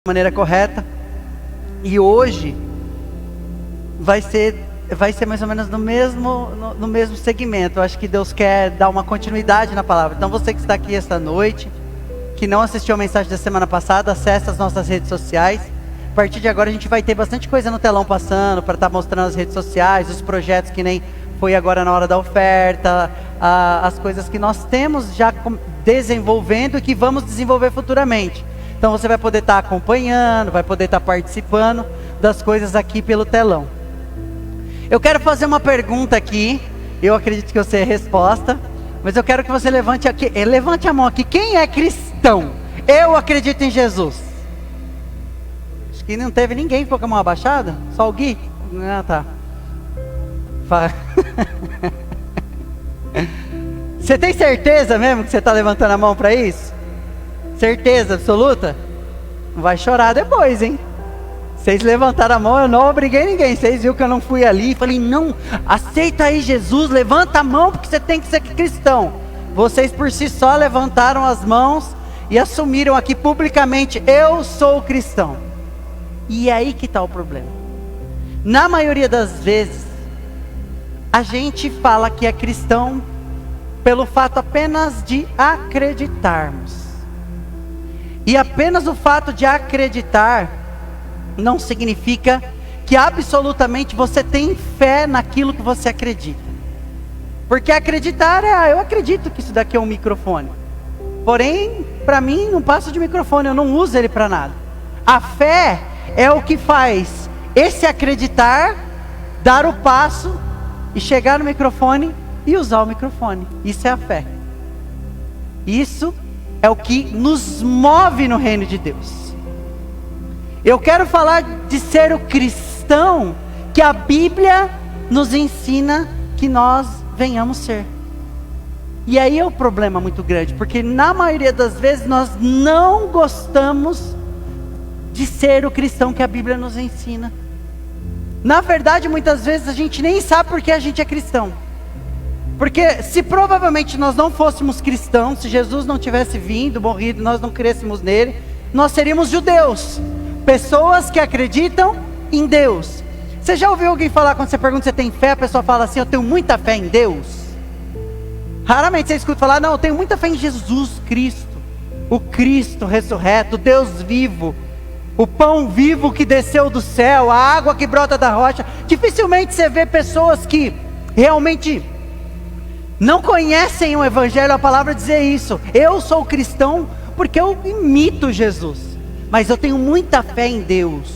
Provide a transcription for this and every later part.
maneira correta. E hoje vai ser mais ou menos no mesmo segmento. Eu acho que Deus quer dar uma continuidade na palavra. Então você que está aqui esta noite, que não assistiu a mensagem da semana passada, acesse as nossas redes sociais. A partir de agora a gente vai ter bastante coisa no telão passando, para estar mostrando as redes sociais, os projetos que nem foi agora na hora da oferta, as coisas que nós temos já desenvolvendo e que vamos desenvolver futuramente. Então você vai poder estar acompanhando, vai poder estar participando das coisas aqui pelo telão. Eu quero fazer uma pergunta aqui, eu acredito que eu sei a resposta, mas eu quero que você levante a mão aqui. Quem é cristão? Eu acredito em Jesus. Acho que não teve ninguém que ficou com a mão abaixada, só o Gui? Ah, tá. Você tem certeza mesmo que você está levantando a mão para isso? Certeza absoluta? Não vai chorar depois, hein? Vocês levantaram a mão, eu não obriguei ninguém. Vocês viram que eu não fui ali e falei, não, aceita aí Jesus, levanta a mão porque você tem que ser cristão. Vocês por si só levantaram as mãos e assumiram aqui publicamente, eu sou cristão. E é aí que está o problema. Na maioria das vezes, a gente fala que é cristão pelo fato apenas de acreditarmos. E apenas o fato de acreditar não significa que absolutamente você tem fé naquilo que você acredita. Porque acreditar eu acredito que isso daqui é um microfone. Porém, para mim não passa de microfone, eu não uso ele para nada. A fé é o que faz esse acreditar, dar o passo e chegar no microfone e usar o microfone. Isso é a fé. Isso é o que nos move no reino de Deus. Eu quero falar de ser o cristão que a Bíblia nos ensina que nós venhamos ser. E aí é um problema muito grande, porque na maioria das vezes nós não gostamos de ser o cristão que a Bíblia nos ensina. Na verdade, muitas vezes a gente nem sabe porque a gente é cristão. Porque se provavelmente nós não fôssemos cristãos, se Jesus não tivesse vindo, morrido, nós não crêssemos nele, nós seríamos judeus. Pessoas que acreditam em Deus. Você já ouviu alguém falar, quando você pergunta se tem fé, a pessoa fala assim, eu tenho muita fé em Deus? Raramente você escuta falar, não, eu tenho muita fé em Jesus Cristo. O Cristo ressurreto, o Deus vivo. O pão vivo que desceu do céu, a água que brota da rocha. Dificilmente você vê pessoas que realmente não conhecem o Evangelho, a palavra dizer isso. Eu sou cristão porque eu imito Jesus, mas eu tenho muita fé em Deus.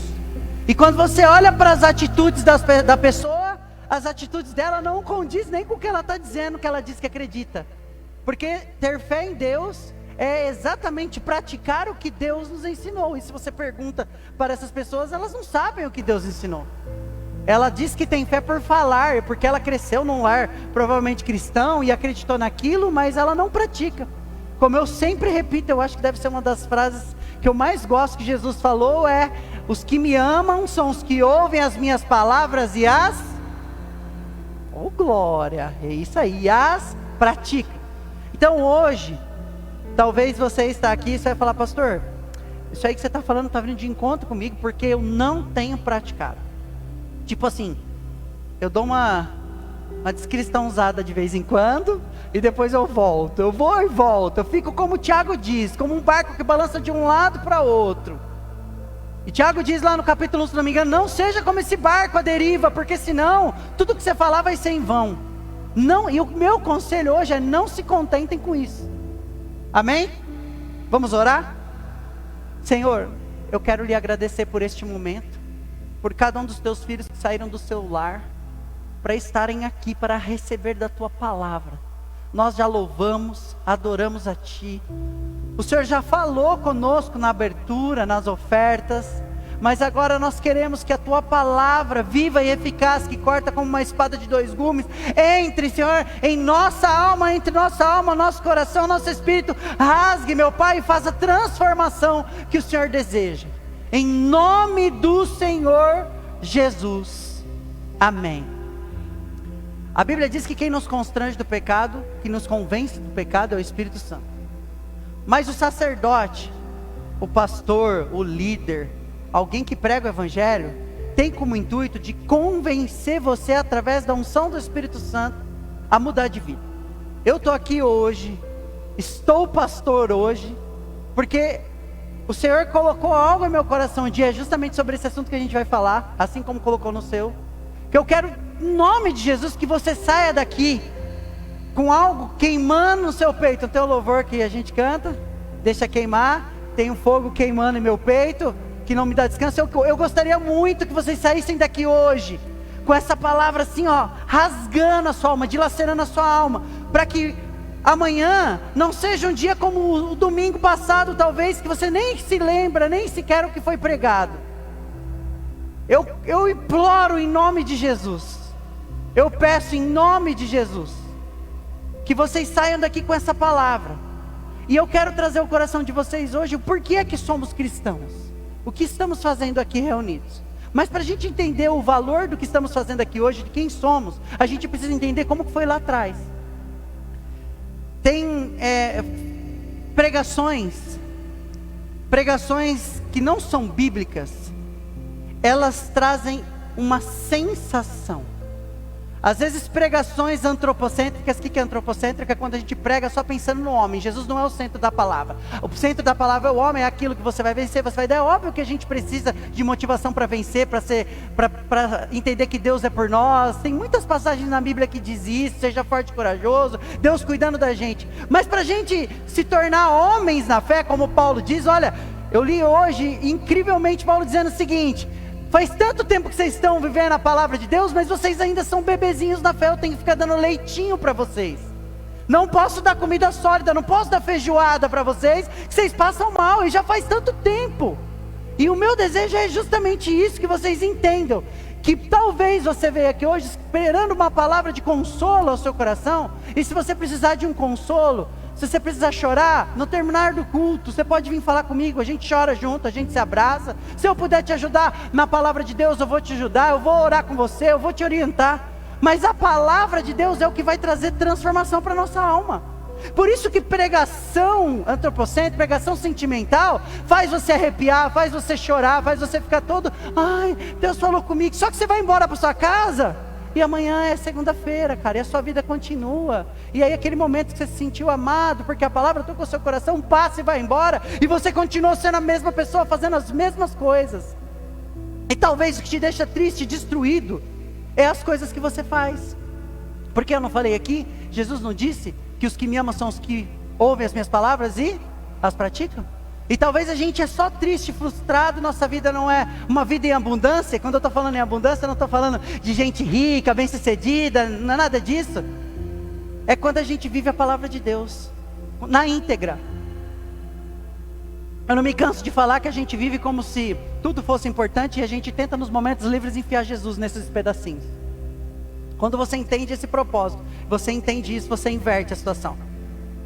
E quando você olha para as atitudes da pessoa, as atitudes dela não condiz nem com o que ela está dizendo, que ela diz que acredita. Porque ter fé em Deus é exatamente praticar o que Deus nos ensinou. E se você pergunta para essas pessoas, elas não sabem o que Deus ensinou. Ela diz que tem fé por falar, porque ela cresceu num lar provavelmente cristão e acreditou naquilo, mas ela não pratica. Como eu sempre repito, eu acho que deve ser uma das frases que eu mais gosto que Jesus falou é: os que me amam são os que ouvem as minhas palavras e as... Oh glória, é isso aí, e as praticam. Então hoje, talvez você está aqui e você vai falar, pastor, isso aí que você está falando está vindo de encontro comigo, porque eu não tenho praticado. Tipo assim, eu dou uma descristãozada de vez em quando, e depois eu volto, eu vou e volto, eu fico como o Tiago diz, como um barco que balança de um lado para outro. E Tiago diz lá no capítulo 1, se não me engano, não seja como esse barco à deriva, porque senão, tudo que você falar vai ser em vão. Não, e o meu conselho hoje é não se contentem com isso. Amém? Vamos orar? Senhor, eu quero lhe agradecer por este momento, por cada um dos teus filhos que saíram do seu lar, para estarem aqui, para receber da tua palavra. Nós já louvamos, adoramos a ti. O Senhor já falou conosco na abertura, nas ofertas, mas agora nós queremos que a tua palavra viva e eficaz, que corta como uma espada de dois gumes, entre, Senhor, em nossa alma, entre nossa alma, nosso coração, nosso espírito, rasgue, meu Pai, e faça a transformação que o Senhor deseja. Em nome do Senhor Jesus. Amém. A Bíblia diz que quem nos constrange do pecado, que nos convence do pecado, é o Espírito Santo. Mas o sacerdote, o pastor, o líder, alguém que prega o evangelho, tem como intuito de convencer você através da unção do Espírito Santo a mudar de vida. Eu estou aqui hoje, estou pastor hoje, porque o Senhor colocou algo em meu coração um dia, justamente sobre esse assunto que a gente vai falar, assim como colocou no seu, que eu quero, em nome de Jesus, que você saia daqui com algo queimando no seu peito. Tem o louvor que a gente canta, deixa queimar, tem um fogo queimando em meu peito, que não me dá descanso. Eu gostaria muito que vocês saíssem daqui hoje, com essa palavra assim, ó, rasgando a sua alma, dilacerando a sua alma, para que amanhã não seja um dia como o domingo passado, talvez, que você nem se lembra, nem sequer o que foi pregado. Eu imploro em nome de Jesus, eu peço em nome de Jesus, que vocês saiam daqui com essa palavra. E eu quero trazer ao coração de vocês hoje o porquê é que somos cristãos, o que estamos fazendo aqui reunidos. Mas para a gente entender o valor do que estamos fazendo aqui hoje, de quem somos, a gente precisa entender como foi lá atrás. Tem pregações que não são bíblicas, elas trazem uma sensação. Às vezes pregações antropocêntricas. O que é antropocêntrica? É quando a gente prega só pensando no homem. Jesus não é o centro da palavra. O centro da palavra é o homem, é aquilo que você vai vencer, você vai dar. É óbvio que a gente precisa de motivação para vencer, para entender que Deus é por nós. Tem muitas passagens na Bíblia que diz isso, seja forte e corajoso, Deus cuidando da gente. Mas para a gente se tornar homens na fé, como Paulo diz, olha, eu li hoje, incrivelmente, Paulo dizendo o seguinte: faz tanto tempo que vocês estão vivendo a palavra de Deus, mas vocês ainda são bebezinhos na fé. Eu tenho que ficar dando leitinho para vocês. Não posso dar comida sólida, não posso dar feijoada para vocês, que vocês passam mal, e já faz tanto tempo. E o meu desejo é justamente isso, que vocês entendam, que talvez você veio aqui hoje esperando uma palavra de consolo ao seu coração, e se você precisar de um consolo, se você precisar chorar, no terminar do culto, você pode vir falar comigo, a gente chora junto, a gente se abraça. Se eu puder te ajudar na palavra de Deus, eu vou te ajudar, eu vou orar com você, eu vou te orientar. Mas a palavra de Deus é o que vai trazer transformação para a nossa alma. Por isso que pregação antropocêntrica, pregação sentimental, faz você arrepiar, faz você chorar, faz você ficar todo, ai, Deus falou comigo. Só que você vai embora para sua casa, e amanhã é segunda-feira, cara, e a sua vida continua. E aí aquele momento que você se sentiu amado, porque a palavra tocou seu coração, passa e vai embora, e você continua sendo a mesma pessoa, fazendo as mesmas coisas. E talvez o que te deixa triste, destruído, é as coisas que você faz. Porque eu não falei aqui, Jesus não disse que os que me amam são os que ouvem as minhas palavras e as praticam? E talvez a gente é só triste, frustrado, nossa vida não é uma vida em abundância. Quando eu estou falando em abundância, eu não estou falando de gente rica, bem sucedida, não é nada disso. É quando a gente vive a palavra de Deus, na íntegra. Eu não me canso de falar que a gente vive como se tudo fosse importante, e a gente tenta nos momentos livres enfiar Jesus nesses pedacinhos. Quando você entende esse propósito, você entende isso, você inverte a situação.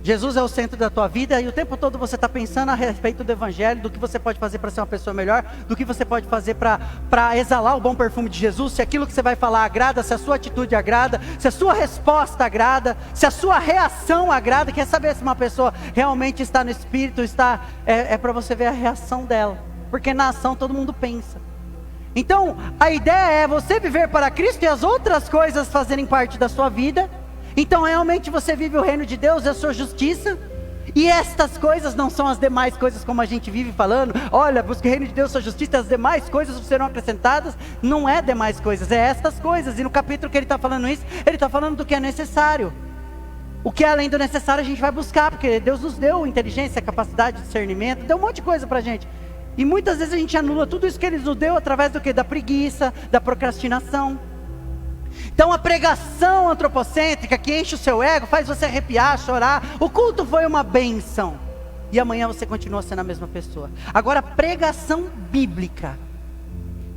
Jesus é o centro da tua vida, e o tempo todo você está pensando a respeito do evangelho, do que você pode fazer para ser uma pessoa melhor, do que você pode fazer para exalar o bom perfume de Jesus, se aquilo que você vai falar agrada, se a sua atitude agrada, se a sua resposta agrada, se a sua reação agrada. Quer saber se uma pessoa realmente está no Espírito, é para você ver a reação dela, porque na ação todo mundo pensa. Então a ideia é você viver para Cristo e as outras coisas fazerem parte da sua vida. Então realmente você vive o reino de Deus e a sua justiça, e estas coisas não são as demais coisas, como a gente vive falando, olha, busque o reino de Deus, sua justiça, as demais coisas serão acrescentadas. Não é demais coisas, é estas coisas. E no capítulo que ele está falando isso, ele está falando do que é necessário. O que é além do necessário a gente vai buscar, porque Deus nos deu inteligência, capacidade, discernimento, deu um monte de coisa para a gente. E muitas vezes a gente anula tudo isso que ele nos deu através do que? Da preguiça, da procrastinação. Então a pregação antropocêntrica que enche o seu ego, faz você arrepiar, chorar. O culto foi uma bênção, e amanhã você continua sendo a mesma pessoa. Agora a pregação bíblica,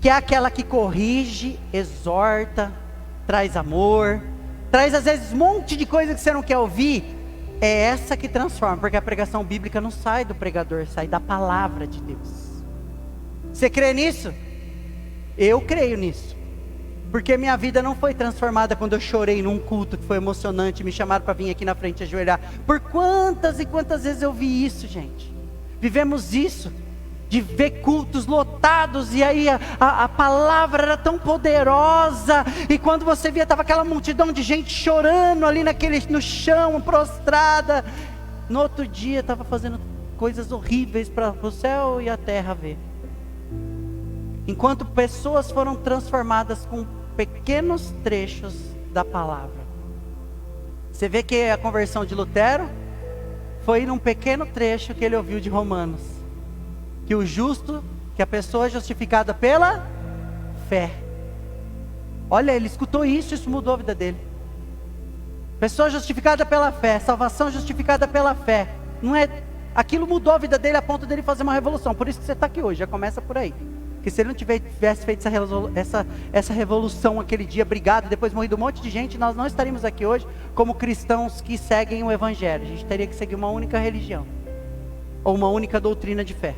que é aquela que corrige, exorta, traz amor, traz às vezes um monte de coisa que você não quer ouvir, é essa que transforma. Porque a pregação bíblica não sai do pregador, sai da palavra de Deus. Você crê nisso? Eu creio nisso. Porque minha vida não foi transformada quando eu chorei num culto que foi emocionante, me chamaram para vir aqui na frente ajoelhar. Por quantas e quantas vezes eu vi isso, gente? Vivemos isso. de ver cultos lotados, e aí a palavra era tão poderosa, e quando você via, estava aquela multidão de gente chorando ali no chão, prostrada. No outro dia estava fazendo coisas horríveis para o céu e a terra ver. Enquanto pessoas foram transformadas com pequenos trechos da palavra. Você vê que a conversão de Lutero foi num pequeno trecho que ele ouviu de Romanos, que o justo, que a pessoa é justificada pela fé. Olha, ele escutou isso mudou a vida dele. Pessoa justificada pela fé, salvação justificada pela fé. Não é, aquilo mudou a vida dele a ponto dele fazer uma revolução. Por isso que você está aqui hoje, já começa por aí. Porque se ele não tivesse feito essa revolução aquele dia, brigado, depois morrido um monte de gente, nós não estaríamos aqui hoje como cristãos que seguem o Evangelho. A gente teria que seguir uma única religião, ou uma única doutrina de fé.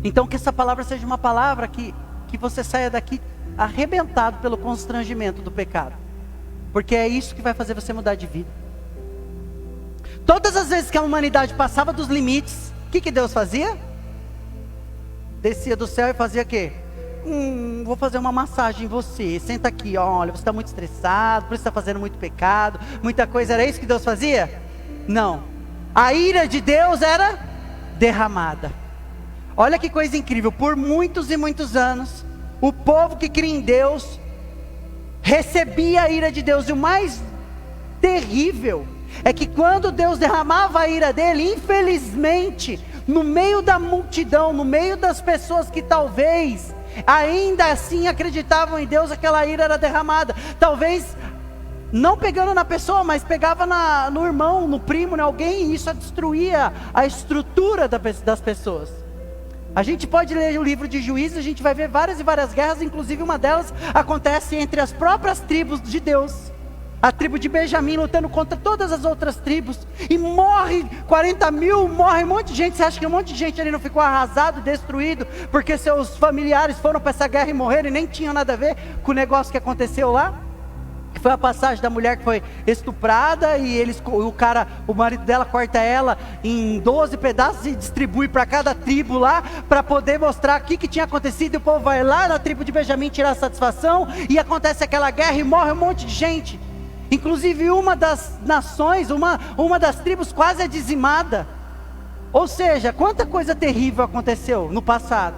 Então que essa palavra seja uma palavra que você saia daqui arrebentado pelo constrangimento do pecado. Porque é isso que vai fazer você mudar de vida. Todas as vezes que a humanidade passava dos limites, o que Deus fazia? Descia do céu e fazia o quê? Vou fazer uma massagem em você, senta aqui, olha, você está muito estressado, por isso está fazendo muito pecado, muita coisa. Era isso que Deus fazia? Não, a ira de Deus era derramada. Olha que coisa incrível, por muitos e muitos anos, o povo que cria em Deus, recebia a ira de Deus. E o mais terrível, é que quando Deus derramava a ira dele, infelizmente, no meio da multidão, no meio das pessoas que talvez ainda assim acreditavam em Deus, aquela ira era derramada. Talvez não pegando na pessoa, mas pegava no irmão, no primo, em alguém, e isso destruía a estrutura das pessoas. A gente pode ler o livro de Juízes, a gente vai ver várias e várias guerras, inclusive uma delas acontece entre as próprias tribos de Deus. A tribo de Benjamim lutando contra todas as outras tribos, e morre 40 mil, morre um monte de gente. Você acha que um monte de gente ali não ficou arrasado, destruído, porque seus familiares foram para essa guerra e morreram, e nem tinham nada a ver com o negócio que aconteceu lá? Que foi a passagem da mulher que foi estuprada, e o marido dela corta ela em 12 pedaços e distribui para cada tribo lá, para poder mostrar o que tinha acontecido. E o povo vai lá na tribo de Benjamim tirar satisfação, e acontece aquela guerra e morre um monte de gente. Inclusive uma das nações, uma das tribos quase é dizimada. Ou seja, quanta coisa terrível aconteceu no passado.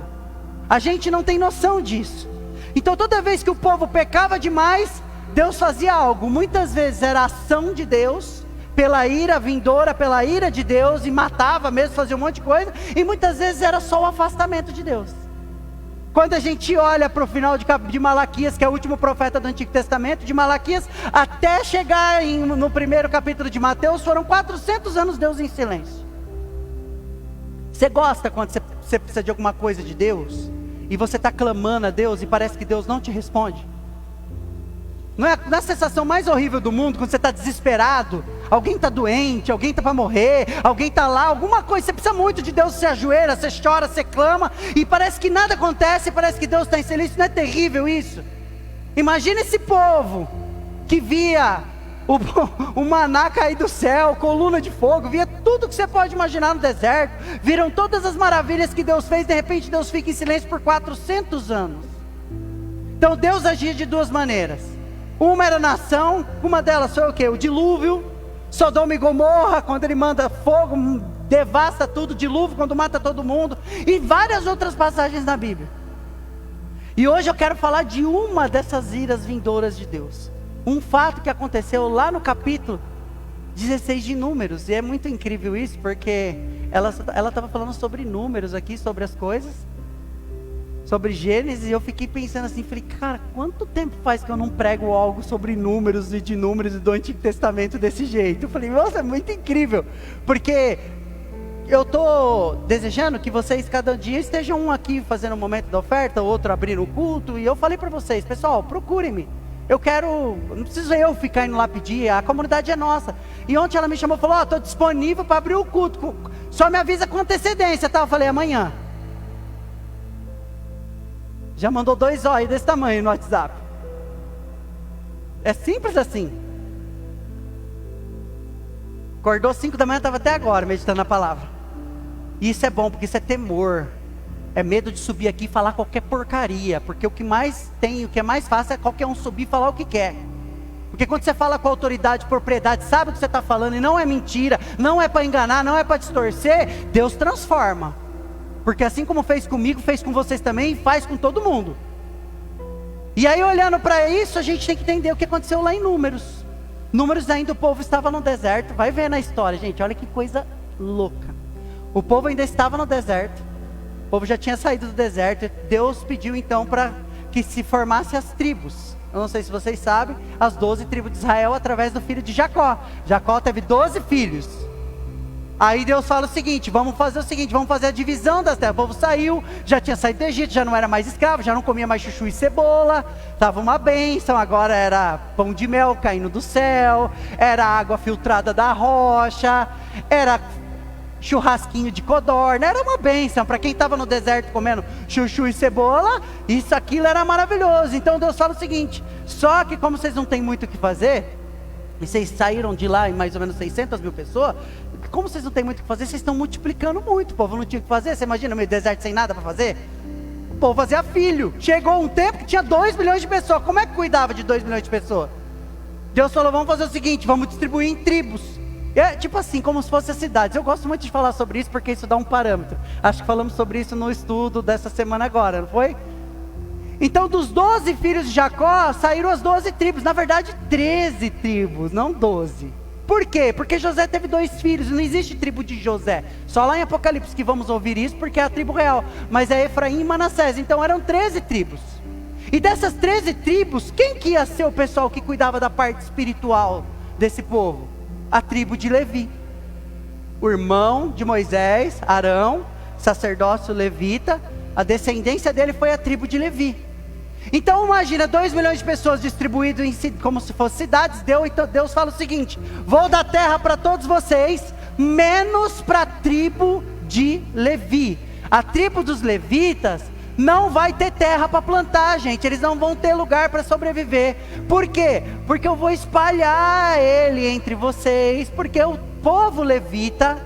A gente não tem noção disso. Então toda vez que o povo pecava demais, Deus fazia algo. Muitas vezes era a ação de Deus, pela ira vindoura, pela ira de Deus, e matava mesmo, fazia um monte de coisa. E muitas vezes era só o afastamento de Deus. Quando a gente olha para o final de Malaquias, que é o último profeta do Antigo Testamento, de Malaquias até chegar no primeiro capítulo de Mateus, foram 400 anos Deus em silêncio. Você gosta quando você precisa de alguma coisa de Deus, e você está clamando a Deus, e parece que Deus não te responde? Não é a sensação mais horrível do mundo, quando você está desesperado, alguém está doente, alguém está para morrer, alguém está lá, alguma coisa, você precisa muito de Deus, você ajoelha, você chora, você clama, e parece que nada acontece, parece que Deus está em silêncio. Não é terrível isso? Imagina esse povo, que via o maná cair do céu, coluna de fogo, via tudo que você pode imaginar no deserto, viram todas as maravilhas que Deus fez, de repente Deus fica em silêncio por 400 anos. Então Deus agia de duas maneiras. Uma era nação, uma delas foi o quê? O dilúvio, Sodoma e Gomorra, quando ele manda fogo, devasta tudo, dilúvio, quando mata todo mundo, e várias outras passagens na Bíblia. E hoje eu quero falar de uma dessas iras vindouras de Deus. Um fato que aconteceu lá no capítulo 16 de Números, e é muito incrível isso, porque ela estava falando sobre números aqui, sobre as coisas, sobre Gênesis, e eu fiquei pensando assim, falei, cara, quanto tempo faz que eu não prego algo sobre números e de números do Antigo Testamento desse jeito? Eu falei, nossa, é muito incrível, porque eu estou desejando que vocês cada dia estejam um aqui fazendo um momento da oferta, outro abrindo o culto, e eu falei para vocês, pessoal, procurem-me, não preciso eu ficar indo lá pedir, a comunidade é nossa. E ontem ela me chamou e falou, estou disponível para abrir o culto, só me avisa com antecedência, tá? Eu falei, amanhã. Já mandou 2 olhos desse tamanho no WhatsApp. É simples assim. Acordou 5 da manhã, estava até agora meditando na palavra. E isso é bom, porque isso é temor. É medo de subir aqui e falar qualquer porcaria. Porque o que mais tem, o que é mais fácil é qualquer um subir e falar o que quer. Porque quando você fala com autoridade, propriedade, sabe o que você está falando e não é mentira, não é para enganar, não é para distorcer, Deus transforma. Porque assim como fez comigo, fez com vocês também e faz com todo mundo. E aí olhando para isso, a gente tem que entender o que aconteceu lá em Números. Números ainda o povo estava no deserto, vai ver na história, gente, olha que coisa louca. O povo ainda estava no deserto, o povo já tinha saído do deserto, Deus pediu então para que se formasse as tribos. Eu não sei se vocês sabem, as 12 tribos de Israel através do filho de Jacó. Jacó teve 12 filhos. Aí Deus fala o seguinte, vamos fazer a divisão das terras. O povo saiu, já tinha saído do Egito, já não era mais escravo, já não comia mais chuchu e cebola, estava uma bênção, agora era pão de mel caindo do céu, era água filtrada da rocha, era churrasquinho de codorna, era uma bênção, para quem estava no deserto comendo chuchu e cebola, aquilo era maravilhoso. Então Deus fala o seguinte, só que como vocês não têm muito o que fazer, e vocês saíram de lá em mais ou menos 600 mil pessoas, como vocês não têm muito o que fazer, vocês estão multiplicando muito, o povo não tinha o que fazer, você imagina no meio do deserto sem nada para fazer? O povo fazia filho, chegou um tempo que tinha 2 milhões de pessoas, como é que cuidava de 2 milhões de pessoas? Deus falou, vamos fazer o seguinte, vamos distribuir em tribos. É tipo assim, como se fossem as cidades. Eu gosto muito de falar sobre isso, porque isso dá um parâmetro. Acho que falamos sobre isso no estudo dessa semana agora, não foi? Então dos 12 filhos de Jacó, saíram as 12 tribos. Na verdade 13 tribos, não 12. Por quê? Porque José teve 2 filhos, não existe tribo de José. Só lá em Apocalipse que vamos ouvir isso, porque é a tribo real. Mas é Efraim e Manassés, então eram 13 tribos. E dessas 13 tribos, quem que ia ser o pessoal que cuidava da parte espiritual desse povo? A tribo de Levi, o irmão de Moisés, Arão, sacerdócio levita, a descendência dele foi a tribo de Levi. Então imagina 2 milhões de pessoas distribuídas como se fossem cidades. Então Deus fala o seguinte, vou dar terra para todos vocês, menos para a tribo de Levi. A tribo dos levitas não vai ter terra para plantar, gente, eles não vão ter lugar para sobreviver. Por quê? Porque eu vou espalhar ele entre vocês, porque o povo levita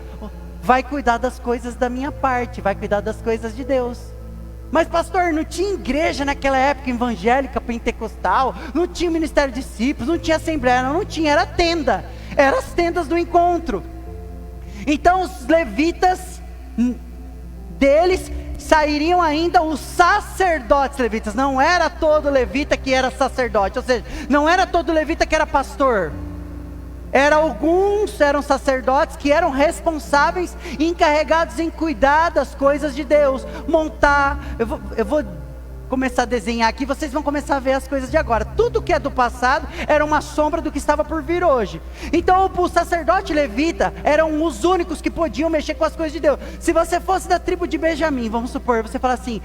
vai cuidar das coisas da minha parte, vai cuidar das coisas de Deus. Mas pastor, não tinha igreja naquela época evangélica, pentecostal, não tinha ministério de discípulos, não tinha assembleia, não tinha, era tenda, eram as tendas do encontro. Então os levitas, deles sairiam ainda os sacerdotes levitas. Não era todo levita que era sacerdote, ou seja, não era todo levita que era pastor. Alguns eram sacerdotes que eram responsáveis e encarregados em cuidar das coisas de Deus, montar. Eu vou começar a desenhar aqui, vocês vão começar a ver as coisas de agora. Tudo que é do passado era uma sombra do que estava por vir hoje. Então o sacerdote levita eram os únicos que podiam mexer com as coisas de Deus. Se você fosse da tribo de Benjamim, vamos supor, você fala assim,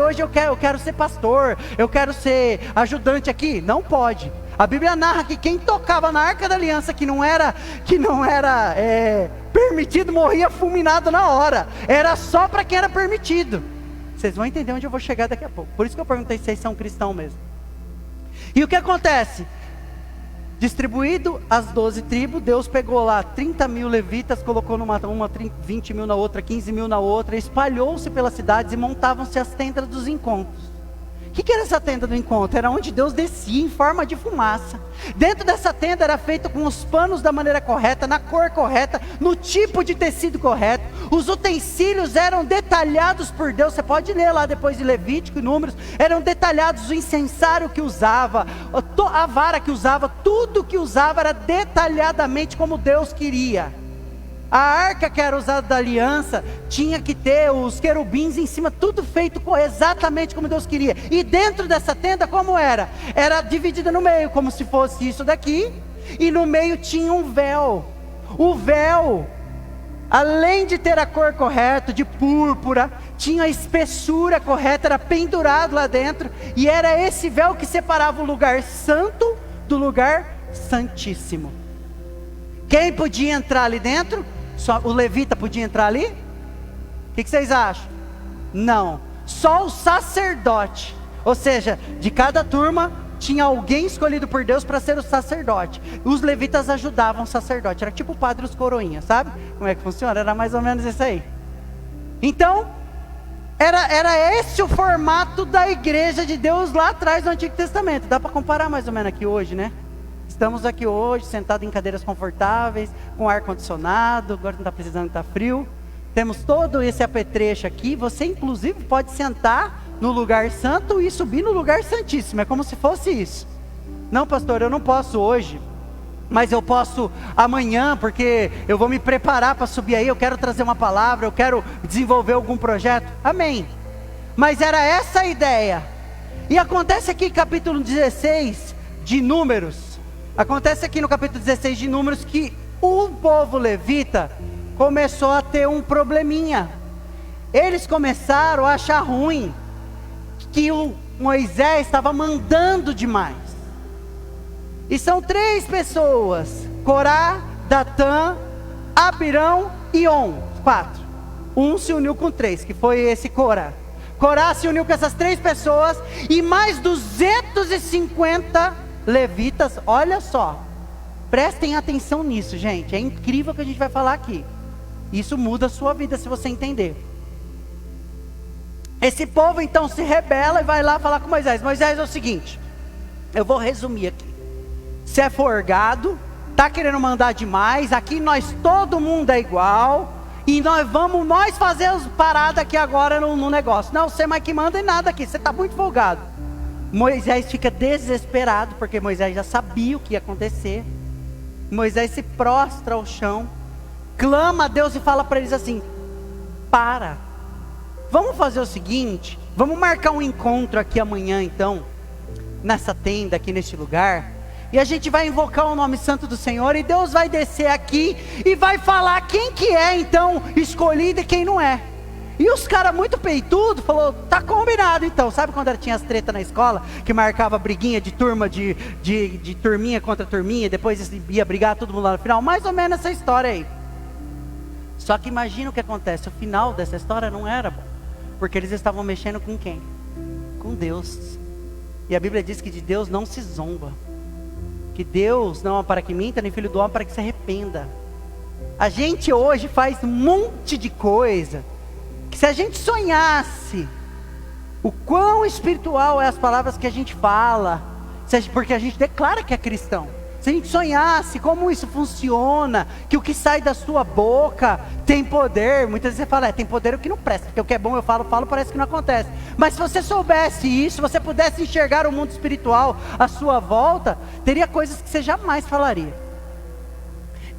hoje eu quero ser pastor, eu quero ser ajudante aqui. Não pode. A Bíblia narra que quem tocava na Arca da Aliança que não era permitido, morria fulminado na hora. Era só para quem era permitido. Vocês vão entender onde eu vou chegar daqui a pouco. Por isso que eu perguntei se vocês são cristãos mesmo. E o que acontece? Distribuído as 12 tribos, Deus pegou lá 30 mil levitas, colocou numa 20 mil na outra, 15 mil na outra, espalhou-se pelas cidades e montavam-se as tendas dos encontros. O que era essa tenda do encontro? Era onde Deus descia em forma de fumaça. Dentro dessa tenda era feita com os panos da maneira correta, na cor correta, no tipo de tecido correto. Os utensílios eram detalhados por Deus. Você pode ler lá depois de Levítico e Números. Eram detalhados o incensário que usava, a vara que usava, tudo que usava era detalhadamente como Deus queria. A arca que era usada da aliança tinha que ter os querubins em cima, tudo feito exatamente como Deus queria. E dentro dessa tenda como era? Era dividida no meio, como se fosse isso daqui. E no meio tinha um véu. O véu, além de ter a cor correta, de púrpura, tinha a espessura correta, era pendurado lá dentro. E era esse véu que separava o lugar santo do lugar santíssimo. Quem podia entrar ali dentro? Só o levita podia entrar ali? O que vocês acham? Não, só o sacerdote. Ou seja, de cada turma tinha alguém escolhido por Deus para ser o sacerdote. Os levitas ajudavam o sacerdote. Era tipo o padre e os coroinhas, sabe? Como é que funciona? Era mais ou menos isso aí. Então, era esse o formato da igreja de Deus lá atrás do Antigo Testamento. Dá para comparar mais ou menos aqui hoje, né? Estamos aqui hoje, sentados em cadeiras confortáveis, com ar-condicionado, agora não está precisando, está frio. Temos todo esse apetrecho aqui. Você inclusive pode sentar no lugar santo e subir no lugar santíssimo. É como se fosse isso. Não, pastor, eu não posso hoje, mas eu posso amanhã, porque eu vou me preparar para subir aí, eu quero trazer uma palavra, eu quero desenvolver algum projeto. Amém. Mas era essa a ideia. E acontece aqui capítulo 16 de Números. Acontece aqui no capítulo 16 de Números que o povo levita começou a ter um probleminha. Eles começaram a achar ruim que o Moisés estava mandando demais. E são 3 pessoas: Corá, Datã, Abirão e On. 4. Um se uniu com 3, que foi esse Corá. Corá se uniu com essas 3 pessoas e mais 250 levitas. Olha só, prestem atenção nisso, gente. É incrível o que a gente vai falar aqui. Isso muda a sua vida se você entender. Esse povo então se rebela e vai lá falar com Moisés. Moisés, é o seguinte, eu vou resumir aqui. Você é forgado, está querendo mandar demais, aqui todo mundo é igual, e nós fazer as paradas aqui agora no negócio. Não, você mais que manda em nada aqui, você está muito folgado. Moisés fica desesperado, porque Moisés já sabia o que ia acontecer. Moisés se prostra ao chão, clama a Deus e fala para eles assim: vamos fazer o seguinte, vamos marcar um encontro aqui amanhã então, nessa tenda aqui neste lugar, e a gente vai invocar o nome santo do Senhor, e Deus vai descer aqui e vai falar quem que é então escolhido e quem não é. E os caras muito peitudos falou: tá combinado então. Sabe quando tinha as tretas na escola, que marcava briguinha de turma, de turminha contra turminha, depois ia brigar todo mundo lá no final? Mais ou menos essa história aí. Só que imagina o que acontece, o final dessa história não era bom, porque eles estavam mexendo com quem? Com Deus. E a Bíblia diz que de Deus não se zomba, que Deus não é para que minta, nem filho do homem para que se arrependa. A gente hoje faz um monte de coisa que, se a gente sonhasse o quão espiritual é as palavras que a gente fala, porque a gente declara que é cristão, se a gente sonhasse como isso funciona, que o que sai da sua boca tem poder. Muitas vezes você fala: tem poder o que não presta, porque o que é bom eu falo, parece que não acontece. Mas se você soubesse isso, se você pudesse enxergar o mundo espiritual à sua volta, teria coisas que você jamais falaria.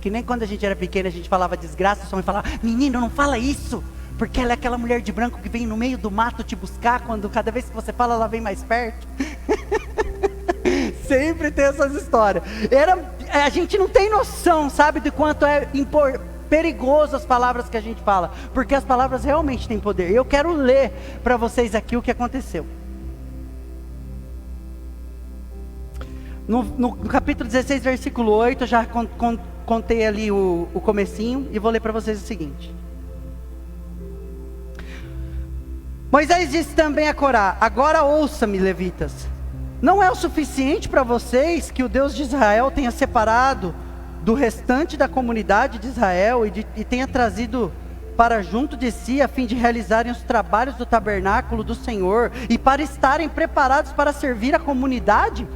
Que nem quando a gente era pequeno, a gente falava desgraça, sua mãe falava: menino, não fala isso, porque ela é aquela mulher de branco que vem no meio do mato te buscar, quando cada vez que você fala ela vem mais perto. Sempre tem essas histórias. A gente não tem noção, sabe, de quanto é perigoso as palavras que a gente fala, porque as palavras realmente têm poder. Eu quero ler para vocês aqui o que aconteceu. No capítulo 16, versículo 8, eu já contei ali o comecinho, e vou ler para vocês o seguinte. Moisés disse também a Corá: agora ouça-me, levitas, não é o suficiente para vocês que o Deus de Israel tenha separado do restante da comunidade de Israel e tenha trazido para junto de si, a fim de realizarem os trabalhos do tabernáculo do Senhor, e para estarem preparados para servir a comunidade?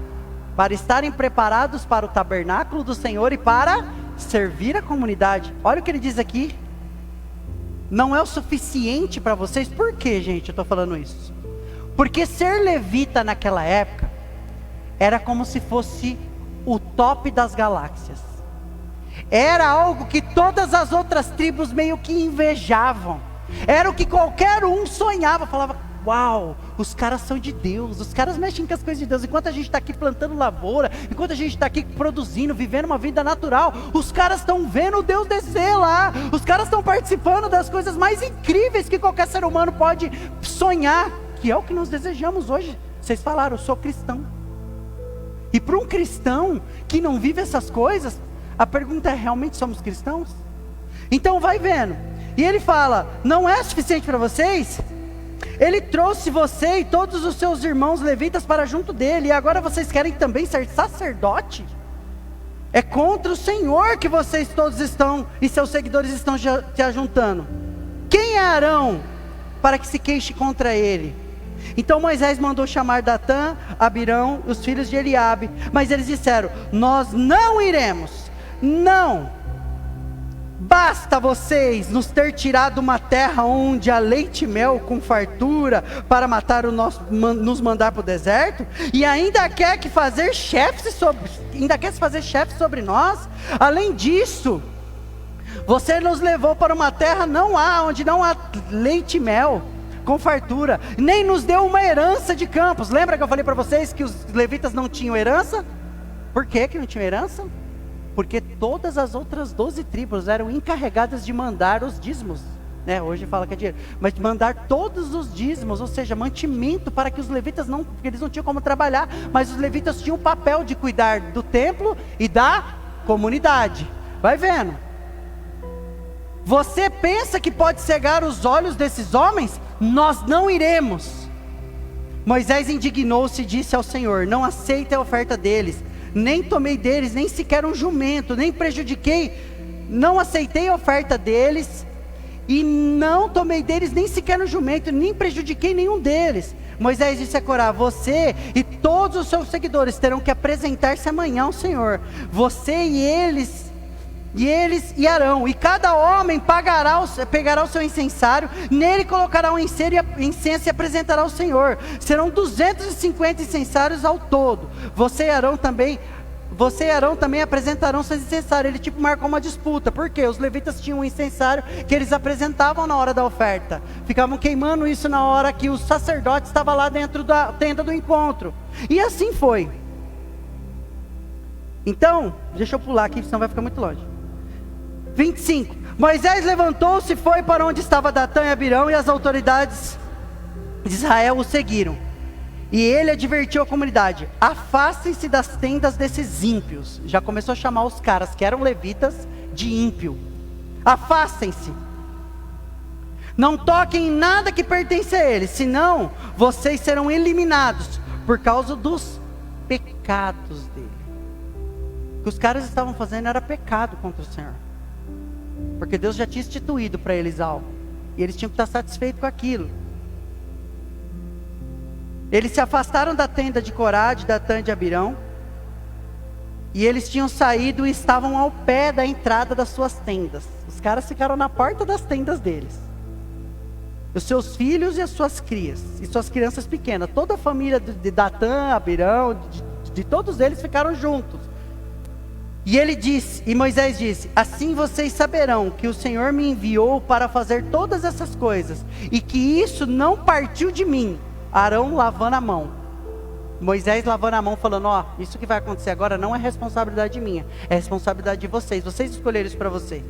Para estarem preparados para o tabernáculo do Senhor e para servir a comunidade. Olha o que ele diz aqui: não é o suficiente para vocês. Por que, gente, eu estou falando isso? Porque ser levita naquela época era como se fosse o top das galáxias. Era algo que todas as outras tribos meio que invejavam. Era o que qualquer um sonhava, falava: uau, os caras são de Deus, os caras mexem com as coisas de Deus. Enquanto a gente está aqui plantando lavoura, enquanto a gente está aqui produzindo, vivendo uma vida natural, os caras estão vendo Deus descer lá. Os caras estão participando das coisas mais incríveis que qualquer ser humano pode sonhar, que é o que nós desejamos hoje. Vocês falaram: eu sou cristão. E para um cristão que não vive essas coisas, a pergunta é: realmente somos cristãos? Então vai vendo. E ele fala: não é suficiente para vocês? Ele trouxe você e todos os seus irmãos levitas para junto dele, e agora vocês querem também ser sacerdote? É contra o Senhor que vocês todos estão, e seus seguidores estão te ajuntando. quem é Arão para que se queixe contra ele? Então Moisés mandou chamar Datã, Abirão, os filhos de Eliabe, mas eles disseram: nós não iremos, não, basta vocês nos ter tirado uma terra onde há leite e mel com fartura, para matar nos mandar para o deserto, e ainda quer se fazer chefes sobre nós. Além disso, você nos levou para uma terra onde não há leite e mel com fartura, nem nos deu uma herança de campos. Lembra que eu falei para vocês que os levitas não tinham herança? Por que não tinham herança? Porque todas as outras 12 tribos eram encarregadas de mandar os dízimos, né? Hoje fala que é dinheiro, mas de mandar todos os dízimos, ou seja, mantimento, para que os levitas porque eles não tinham como trabalhar, mas os levitas tinham o papel de cuidar do templo e da comunidade. Vai vendo? Você pensa que pode cegar os olhos desses homens? Nós não iremos. Moisés indignou-se e disse ao Senhor: não aceite a oferta deles, nem tomei deles nem sequer um jumento, nem prejudiquei, não aceitei a oferta deles, e não tomei deles nem sequer um jumento, nem prejudiquei nenhum deles. Moisés disse a Corá: você e todos os seus seguidores terão que apresentar-se amanhã ao Senhor, você e eles e Arão, e cada homem pegará o seu incensário, nele colocará um incenso e apresentará ao Senhor. Serão 250 incensários ao todo. Você e Arão também apresentarão seus incensários. Ele marcou uma disputa, porque os levitas tinham um incensário que eles apresentavam na hora da oferta, ficavam queimando isso na hora que o sacerdote estava lá dentro da tenda do encontro, e assim foi. Então, deixa eu pular aqui, senão vai ficar muito longe. 25, Moisés levantou-se e foi para onde estava Datã e Abirão, e as autoridades de Israel o seguiram. E ele advertiu a comunidade: afastem-se das tendas desses ímpios. Já começou a chamar os caras que eram levitas de ímpio. Afastem-se. Não toquem em nada que pertence a eles, senão vocês serão eliminados por causa dos pecados dele. O que os caras estavam fazendo era pecado contra o Senhor, porque Deus já tinha instituído para eles algo, e eles tinham que estar satisfeitos com aquilo. Eles se afastaram da tenda de Corá, de Datã e de Abirão, e eles tinham saído e estavam ao pé da entrada das suas tendas. Os caras ficaram na porta das tendas deles, os seus filhos e as suas crias, e suas crianças pequenas. Toda a família de Datã, Abirão, de todos eles ficaram juntos. E Moisés disse: assim vocês saberão que o Senhor me enviou para fazer todas essas coisas, e que isso não partiu de mim. Arão lavando a mão, Moisés lavando a mão, falando: isso que vai acontecer agora não é responsabilidade minha, é responsabilidade de vocês escolheram isso para vocês.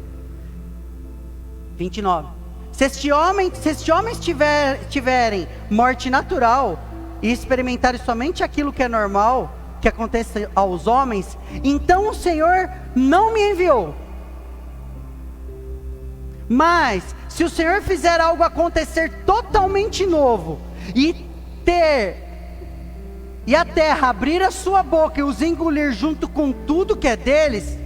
29, se estes homens tiverem morte natural, e experimentarem somente aquilo que é normal, que acontece aos homens, então o Senhor não me enviou. Mas se o Senhor fizer algo acontecer totalmente novo, e a terra abrir a sua boca e os engolir junto com tudo que é deles,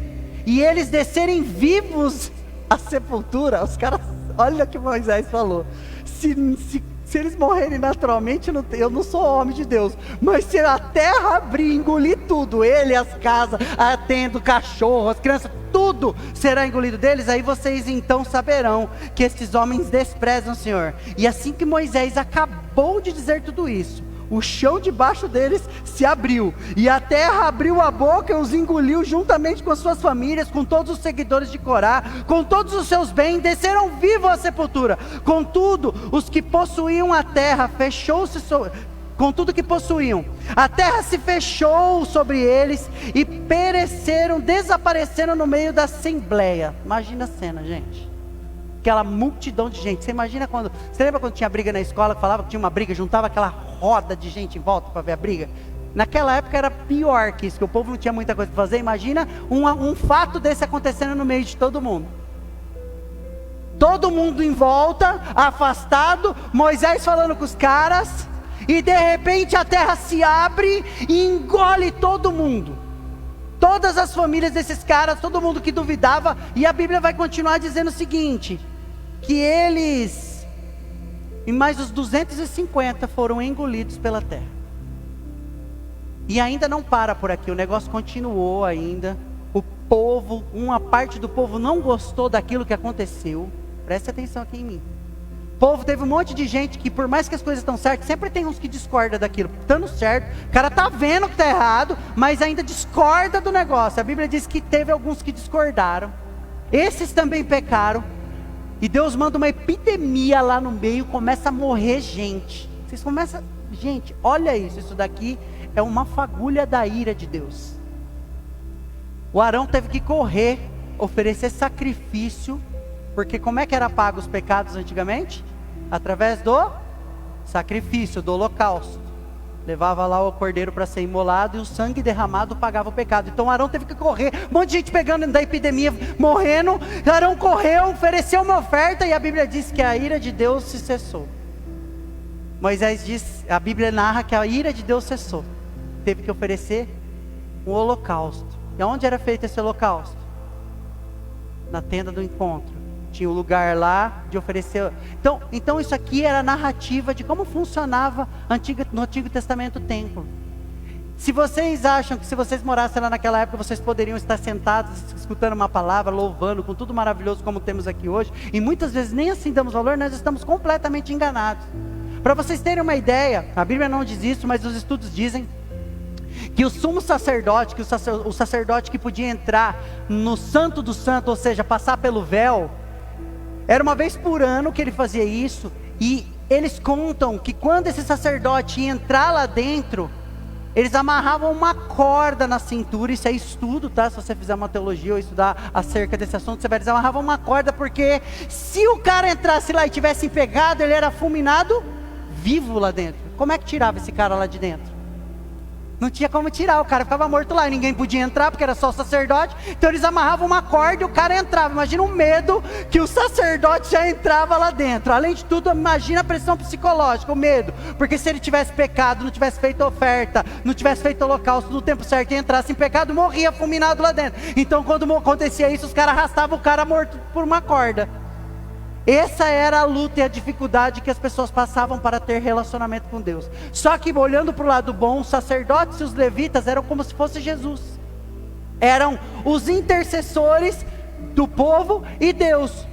e eles descerem vivos à sepultura, os caras, olha o que Moisés falou: se eles morrerem naturalmente, eu não sou homem de Deus, mas se a terra abrir e engolir tudo, ele, as casas, a tenda, o cachorro, as crianças, tudo será engolido deles, aí vocês então saberão que esses homens desprezam o Senhor. E assim que Moisés acabou de dizer tudo isso, o chão debaixo deles se abriu, e a terra abriu a boca e os engoliu juntamente com as suas famílias, com todos os seguidores de Corá, com todos os seus bens, desceram vivos à sepultura. Contudo, os que possuíam a terra com tudo que possuíam, a terra se fechou sobre eles, e desapareceram no meio da assembleia. Imagina a cena, gente, aquela multidão de gente. Você lembra quando tinha briga na escola, que falava que tinha uma briga, juntava aquela roda de gente em volta para ver a briga? Naquela época era pior que isso, que o povo não tinha muita coisa para fazer. Imagina um fato desse acontecendo no meio de todo mundo. Todo mundo em volta, afastado, Moisés falando com os caras, e de repente a terra se abre e engole todo mundo. Todas as famílias desses caras, todo mundo que duvidava. E a Bíblia vai continuar dizendo o seguinte: que eles, e mais os 250 foram engolidos pela terra. E ainda não para por aqui, o negócio continuou ainda. O povo, uma parte do povo não gostou daquilo que aconteceu. Preste atenção aqui em mim. O povo teve um monte de gente que, por mais que as coisas estão certas, sempre tem uns que discordam daquilo. Estando certo, o cara está vendo que está errado, mas ainda discorda do negócio. A Bíblia diz que teve alguns que discordaram. Esses também pecaram. E Deus manda uma epidemia lá no meio, começa a morrer gente. Vocês começam... Gente, olha isso daqui é uma fagulha da ira de Deus. O Arão teve que correr, oferecer sacrifício, porque como é que era pago os pecados antigamente? Através do sacrifício, do holocausto. Levava lá o cordeiro para ser imolado e o sangue derramado pagava o pecado. Então Arão teve que correr, um monte de gente pegando da epidemia, morrendo. Arão correu, ofereceu uma oferta e a Bíblia diz que a ira de Deus se cessou. Moisés diz, a Bíblia narra que a ira de Deus cessou. Teve que oferecer um holocausto. E onde era feito esse holocausto? Na tenda do encontro. Tinha um lugar lá de oferecer. Então isso aqui era a narrativa de como funcionava no Antigo Testamento o templo. Se vocês acham que se vocês morassem lá naquela época, vocês poderiam estar sentados, escutando uma palavra, louvando, com tudo maravilhoso como temos aqui hoje, e muitas vezes nem assim damos valor, nós estamos completamente enganados. Para vocês terem uma ideia, a Bíblia não diz isso, mas os estudos dizem que o sumo sacerdote, o sacerdote que podia entrar no santo do santo, ou seja, passar pelo véu, era uma vez por ano que ele fazia isso. E eles contam que quando esse sacerdote ia entrar lá dentro, eles amarravam uma corda na cintura. Isso é estudo, tá? Se você fizer uma teologia ou estudar acerca desse assunto, você vai ver, eles amarravam uma corda, porque se o cara entrasse lá e tivesse pegado, ele era fulminado vivo lá dentro. Como é que tirava esse cara lá de dentro? Não tinha como tirar, o cara ficava morto lá, e ninguém podia entrar, porque era só o sacerdote. Então eles amarravam uma corda e o cara entrava. Imagina o medo que o sacerdote já entrava lá dentro. Além de tudo, imagina a pressão psicológica, o medo. Porque se ele tivesse pecado, não tivesse feito oferta, não tivesse feito holocausto no tempo certo e entrasse em pecado, morria fulminado lá dentro. Então quando acontecia isso, os caras arrastavam o cara morto por uma corda. Essa era a luta e a dificuldade que as pessoas passavam para ter relacionamento com Deus. Só que olhando para o lado bom, os sacerdotes e os levitas eram como se fosse Jesus. Eram os intercessores do povo e Deus.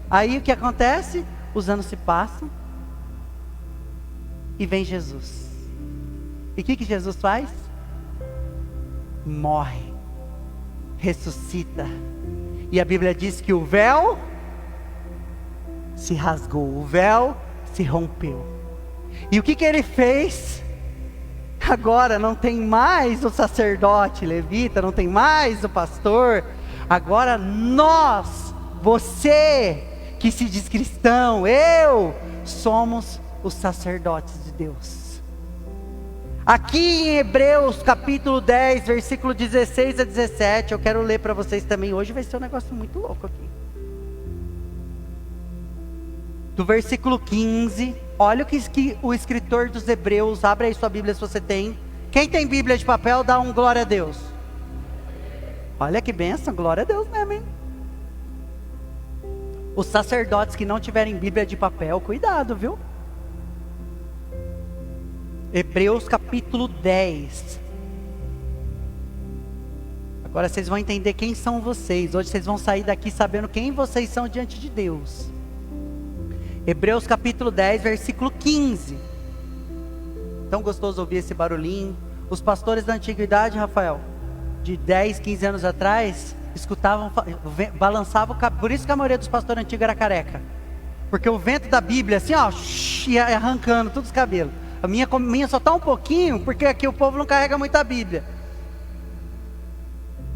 Aí o que acontece? Os anos se passam e vem Jesus. E o que Jesus faz? Morre, ressuscita. E a Bíblia diz que o véu se rasgou, o véu se rompeu. E o que ele fez? Agora não tem mais o sacerdote levita, não tem mais o pastor. Agora nós, você que se diz cristão, eu, somos os sacerdotes de Deus. Aqui em Hebreus capítulo 10, versículo 16 a 17, eu quero ler para vocês também. Hoje vai ser um negócio muito louco aqui. Do versículo 15, olha o que o escritor dos Hebreus, abre aí sua Bíblia se você tem. Quem tem Bíblia de papel, dá um glória a Deus. Olha que bênção, glória a Deus mesmo, hein? Os sacerdotes que não tiverem Bíblia de papel, cuidado, viu? Hebreus capítulo 10. Agora vocês vão entender quem são vocês. Hoje vocês vão sair daqui sabendo quem vocês são diante de Deus. Hebreus capítulo 10, versículo 15. Tão gostoso ouvir esse barulhinho. Os pastores da antiguidade, Rafael, de 10, 15 anos atrás, escutavam, balançavam o cabelo. Por isso que a maioria dos pastores antigos era careca. Porque o vento da Bíblia, assim, ó, ia arrancando todos os cabelos. A minha só está um pouquinho, porque aqui o povo não carrega muito a Bíblia.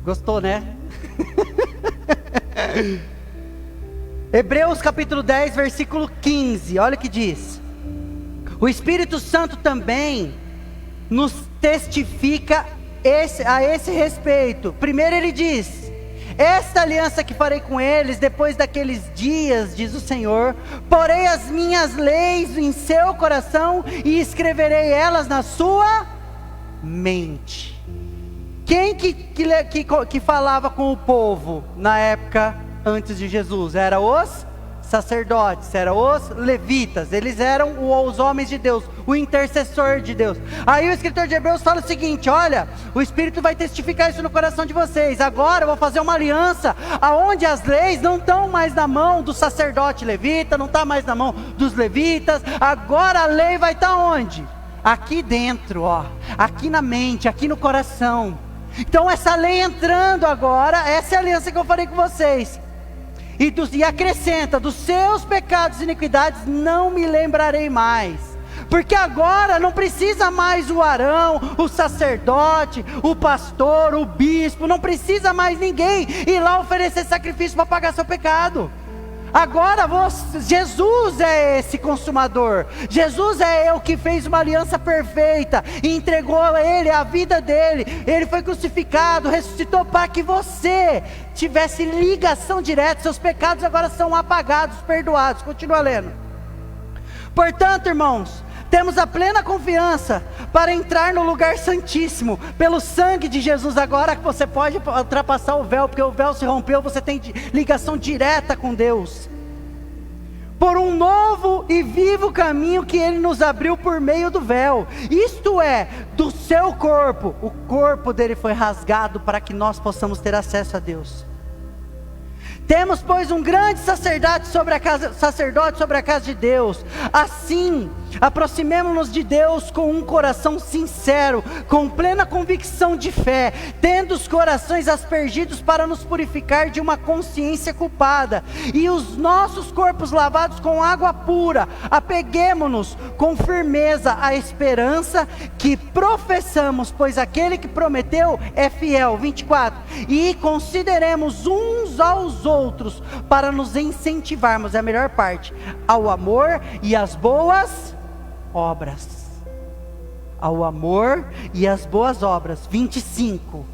Gostou, né? Hebreus capítulo 10, versículo 15, olha o que diz. O Espírito Santo também nos testifica a esse respeito. Primeiro ele diz: esta aliança que farei com eles depois daqueles dias, diz o Senhor, porei as minhas leis em seu coração e escreverei elas na sua mente. Quem que falava com o povo na época antes de Jesus? Era os sacerdotes, eram os levitas, eles eram os homens de Deus, o intercessor de Deus. Aí o escritor de Hebreus fala o seguinte: olha, o Espírito vai testificar isso no coração de vocês. Agora eu vou fazer uma aliança, aonde as leis não estão mais na mão do sacerdote levita, não está mais na mão dos levitas. Agora a lei vai estar onde? Aqui dentro, ó, aqui na mente, aqui no coração. Então essa lei entrando agora, essa é a aliança que eu falei com vocês. E acrescenta: dos seus pecados e iniquidades não me lembrarei mais. Porque agora não precisa mais o Arão, o sacerdote, o pastor, o bispo, não precisa mais ninguém ir lá oferecer sacrifício para pagar seu pecado. Agora Jesus é esse consumador. Jesus é o que fez uma aliança perfeita e entregou a Ele a vida dele. Ele foi crucificado, ressuscitou para que você tivesse ligação direta. Seus pecados agora são apagados, perdoados. Continua lendo. Portanto, irmãos, temos a plena confiança para entrar no lugar santíssimo, pelo sangue de Jesus. Agora que você pode ultrapassar o véu, porque o véu se rompeu, você tem ligação direta com Deus. Por um novo e vivo caminho que Ele nos abriu por meio do véu, isto é, do seu corpo. O corpo dele foi rasgado para que nós possamos ter acesso a Deus. Temos, pois, um grande sacerdote sobre a casa de Deus. Assim, aproximemo-nos de Deus com um coração sincero, com plena convicção de fé, tendo os corações aspergidos para nos purificar de uma consciência culpada, e os nossos corpos lavados com água pura. Apeguemo-nos com firmeza à esperança que professamos, pois aquele que prometeu é fiel. 24. E consideremos uns aos outros para nos incentivarmos, é a melhor parte, ao amor e às boas obras. Ao amor e às boas obras. 25.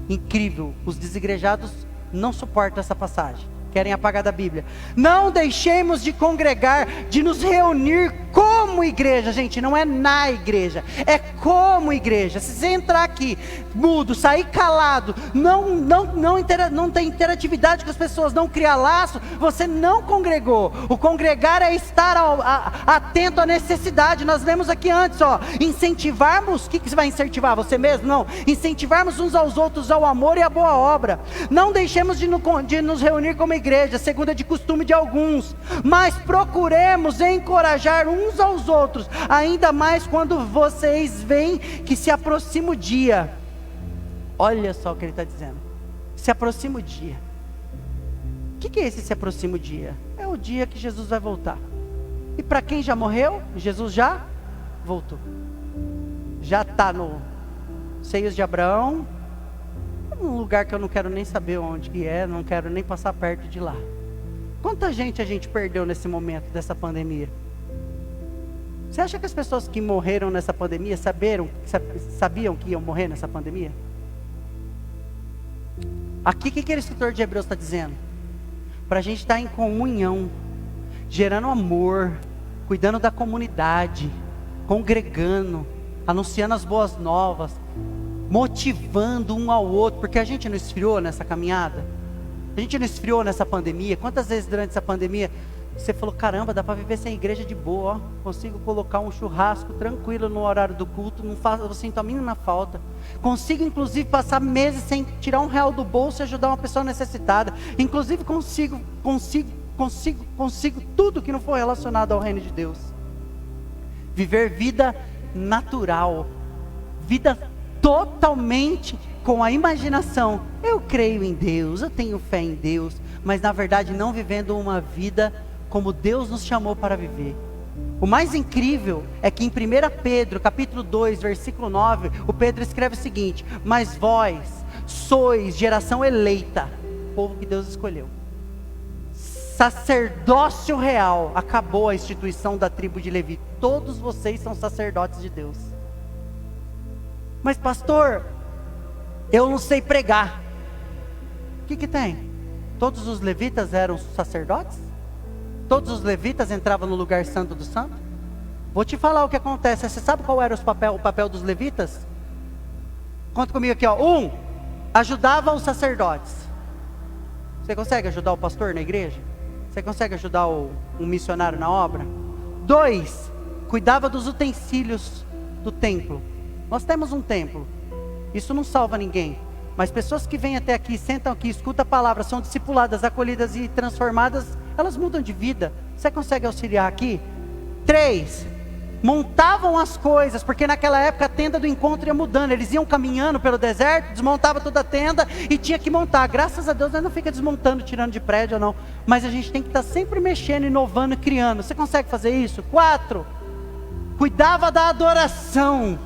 Incrível, os desigrejados não suportam essa passagem, querem apagar da Bíblia. Não deixemos de congregar, de nos reunir como igreja. Gente, não é na igreja, é como igreja. Se você entrar aqui mudo, sair calado, não tem interatividade com as pessoas, não criar laço, você não congregou. O congregar é estar atento à necessidade. Nós lemos aqui antes, ó, incentivarmos. O que você vai incentivar? Você mesmo? Não. Incentivarmos uns aos outros ao amor e à boa obra. Não deixemos de nos reunir como igreja, segundo é de costume de alguns, mas procuremos encorajar uns aos outros, ainda mais quando vocês veem que se aproxima o dia. Olha só o que ele está dizendo: se aproxima o dia. O que é esse se aproxima o dia? É o dia que Jesus vai voltar. E para quem já morreu, Jesus já voltou, já está no seios de Abraão, um lugar que eu não quero nem saber onde que é, não quero nem passar perto de lá. Quanta gente a gente perdeu nesse momento dessa pandemia? Você acha que as pessoas que morreram nessa pandemia sabiam que iam morrer nessa pandemia? Aqui o que aquele escritor de Hebreus está dizendo? Para a gente estar em comunhão, gerando amor, cuidando da comunidade, congregando, anunciando as boas novas, motivando um ao outro, porque a gente não esfriou nessa caminhada, a gente não esfriou nessa pandemia. Quantas vezes durante essa pandemia você falou: caramba, dá para viver sem igreja de boa, ó. Consigo colocar um churrasco tranquilo no horário do culto, não sinto a mínima falta, consigo inclusive passar meses sem tirar R$1 do bolso e ajudar uma pessoa necessitada, inclusive consigo tudo que não for relacionado ao reino de Deus, viver vida natural, vida totalmente com a imaginação. Eu creio em Deus, eu tenho fé em Deus, mas na verdade não vivendo uma vida como Deus nos chamou para viver. O mais incrível é que em 1 Pedro, capítulo 2, versículo 9, o Pedro escreve o seguinte: mas vós sois geração eleita, povo que Deus escolheu, sacerdócio real. Acabou a instituição da tribo de Levi, todos vocês são sacerdotes de Deus. Mas pastor, eu não sei pregar. O que tem? Todos os levitas eram sacerdotes? Todos os levitas entravam no lugar santo do santo? Vou te falar o que acontece. Você sabe qual era o papel dos levitas? Conta comigo aqui, ó. 1, ajudava os sacerdotes. Você consegue ajudar o pastor na igreja? Você consegue ajudar um missionário na obra? 2, cuidava dos utensílios do templo. Nós temos um templo. Isso não salva ninguém. Mas pessoas que vêm até aqui, sentam aqui, escutam a palavra, são discipuladas, acolhidas e transformadas, elas mudam de vida. Você consegue auxiliar aqui? 3, montavam as coisas, porque naquela época a tenda do encontro ia mudando. Eles iam caminhando pelo deserto, desmontava toda a tenda e tinha que montar. Graças a Deus nós não fica desmontando, tirando de prédio ou não. Mas a gente tem que estar sempre mexendo, inovando, criando. Você consegue fazer isso? 4, cuidava da adoração.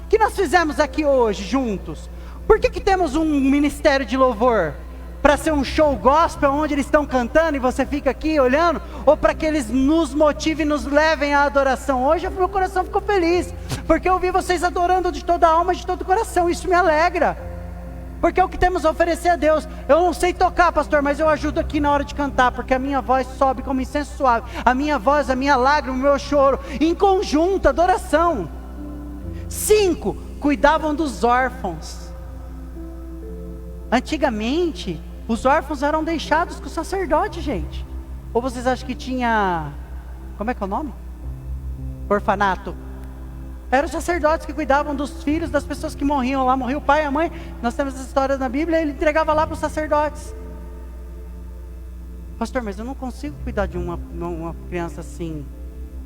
O que nós fizemos aqui hoje juntos? Por que temos um ministério de louvor? Para ser um show gospel onde eles estão cantando e você fica aqui olhando? Ou para que eles nos motivem e nos levem à adoração? Hoje o meu coração ficou feliz, porque eu vi vocês adorando de toda a alma, de todo o coração. Isso me alegra, porque é o que temos a oferecer a Deus. Eu não sei tocar, pastor, mas eu ajudo aqui na hora de cantar, porque a minha voz sobe como incenso suave. A minha voz, a minha lágrima, o meu choro, em conjunto, adoração. 5, cuidavam dos órfãos. Antigamente, os órfãos eram deixados com o sacerdote, gente. Ou vocês acham que tinha, como é que é o nome? Orfanato. Eram os sacerdotes que cuidavam dos filhos das pessoas que morriam lá. Morria o pai e a mãe. Nós temos as histórias na Bíblia. Ele entregava lá para os sacerdotes. Pastor, mas eu não consigo cuidar de uma criança assim.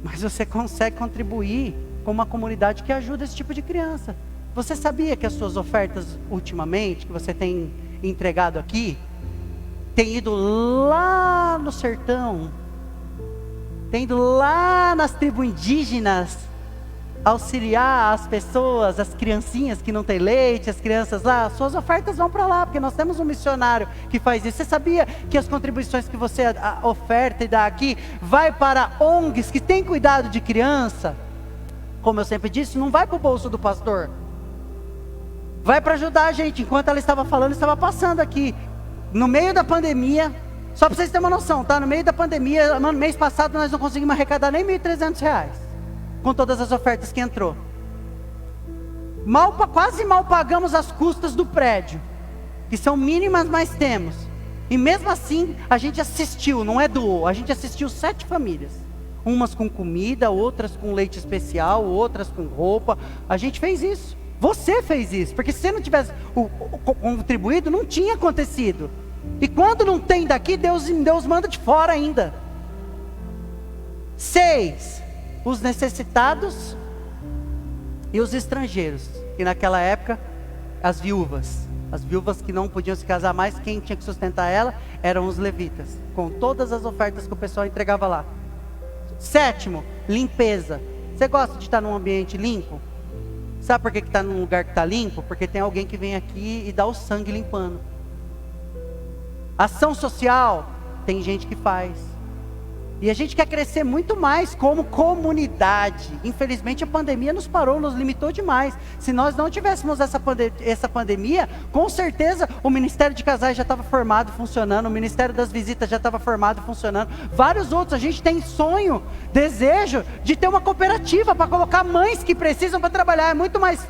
Mas você consegue contribuir com uma comunidade que ajuda esse tipo de criança. Você sabia que as suas ofertas ultimamente, que você tem entregado aqui, tem ido lá no sertão, tem ido lá nas tribos indígenas, auxiliar as pessoas, as criancinhas que não têm leite, as crianças lá? As suas ofertas vão para lá, porque nós temos um missionário que faz isso. Você sabia que as contribuições que você oferta e dá aqui, vai para ONGs que têm cuidado de criança? Como eu sempre disse, não vai para o bolso do pastor. Vai para ajudar a gente. Enquanto ela estava falando, estava passando aqui. No meio da pandemia, só para vocês terem uma noção, tá? No meio da pandemia, no mês passado, nós não conseguimos arrecadar nem R$1.300. Com todas as ofertas que entrou. Quase mal pagamos as custas do prédio. Que são mínimas, mas temos. E mesmo assim, a gente assistiu, não é doou. A gente assistiu 7 famílias. Umas com comida, outras com leite especial, outras com roupa. A gente fez isso. Você fez isso, porque se você não tivesse contribuído, não tinha acontecido. E quando não tem daqui, Deus manda de fora ainda. 6, os necessitados e os estrangeiros. E naquela época, as viúvas que não podiam se casar mais, quem tinha que sustentar ela eram os levitas, com todas as ofertas que o pessoal entregava lá. 7, limpeza. Você gosta de estar num ambiente limpo? Sabe por que está num lugar que está limpo? Porque tem alguém que vem aqui e dá o sangue limpando. Ação social, tem gente que faz. E a gente quer crescer muito mais como comunidade. Infelizmente a pandemia nos parou, nos limitou demais. Se nós não tivéssemos essa pandemia, com certeza o Ministério de Casais já estava formado, funcionando. O Ministério das Visitas já estava formado, funcionando. Vários outros. A gente tem sonho, desejo de ter uma cooperativa para colocar mães que precisam para trabalhar. É muito mais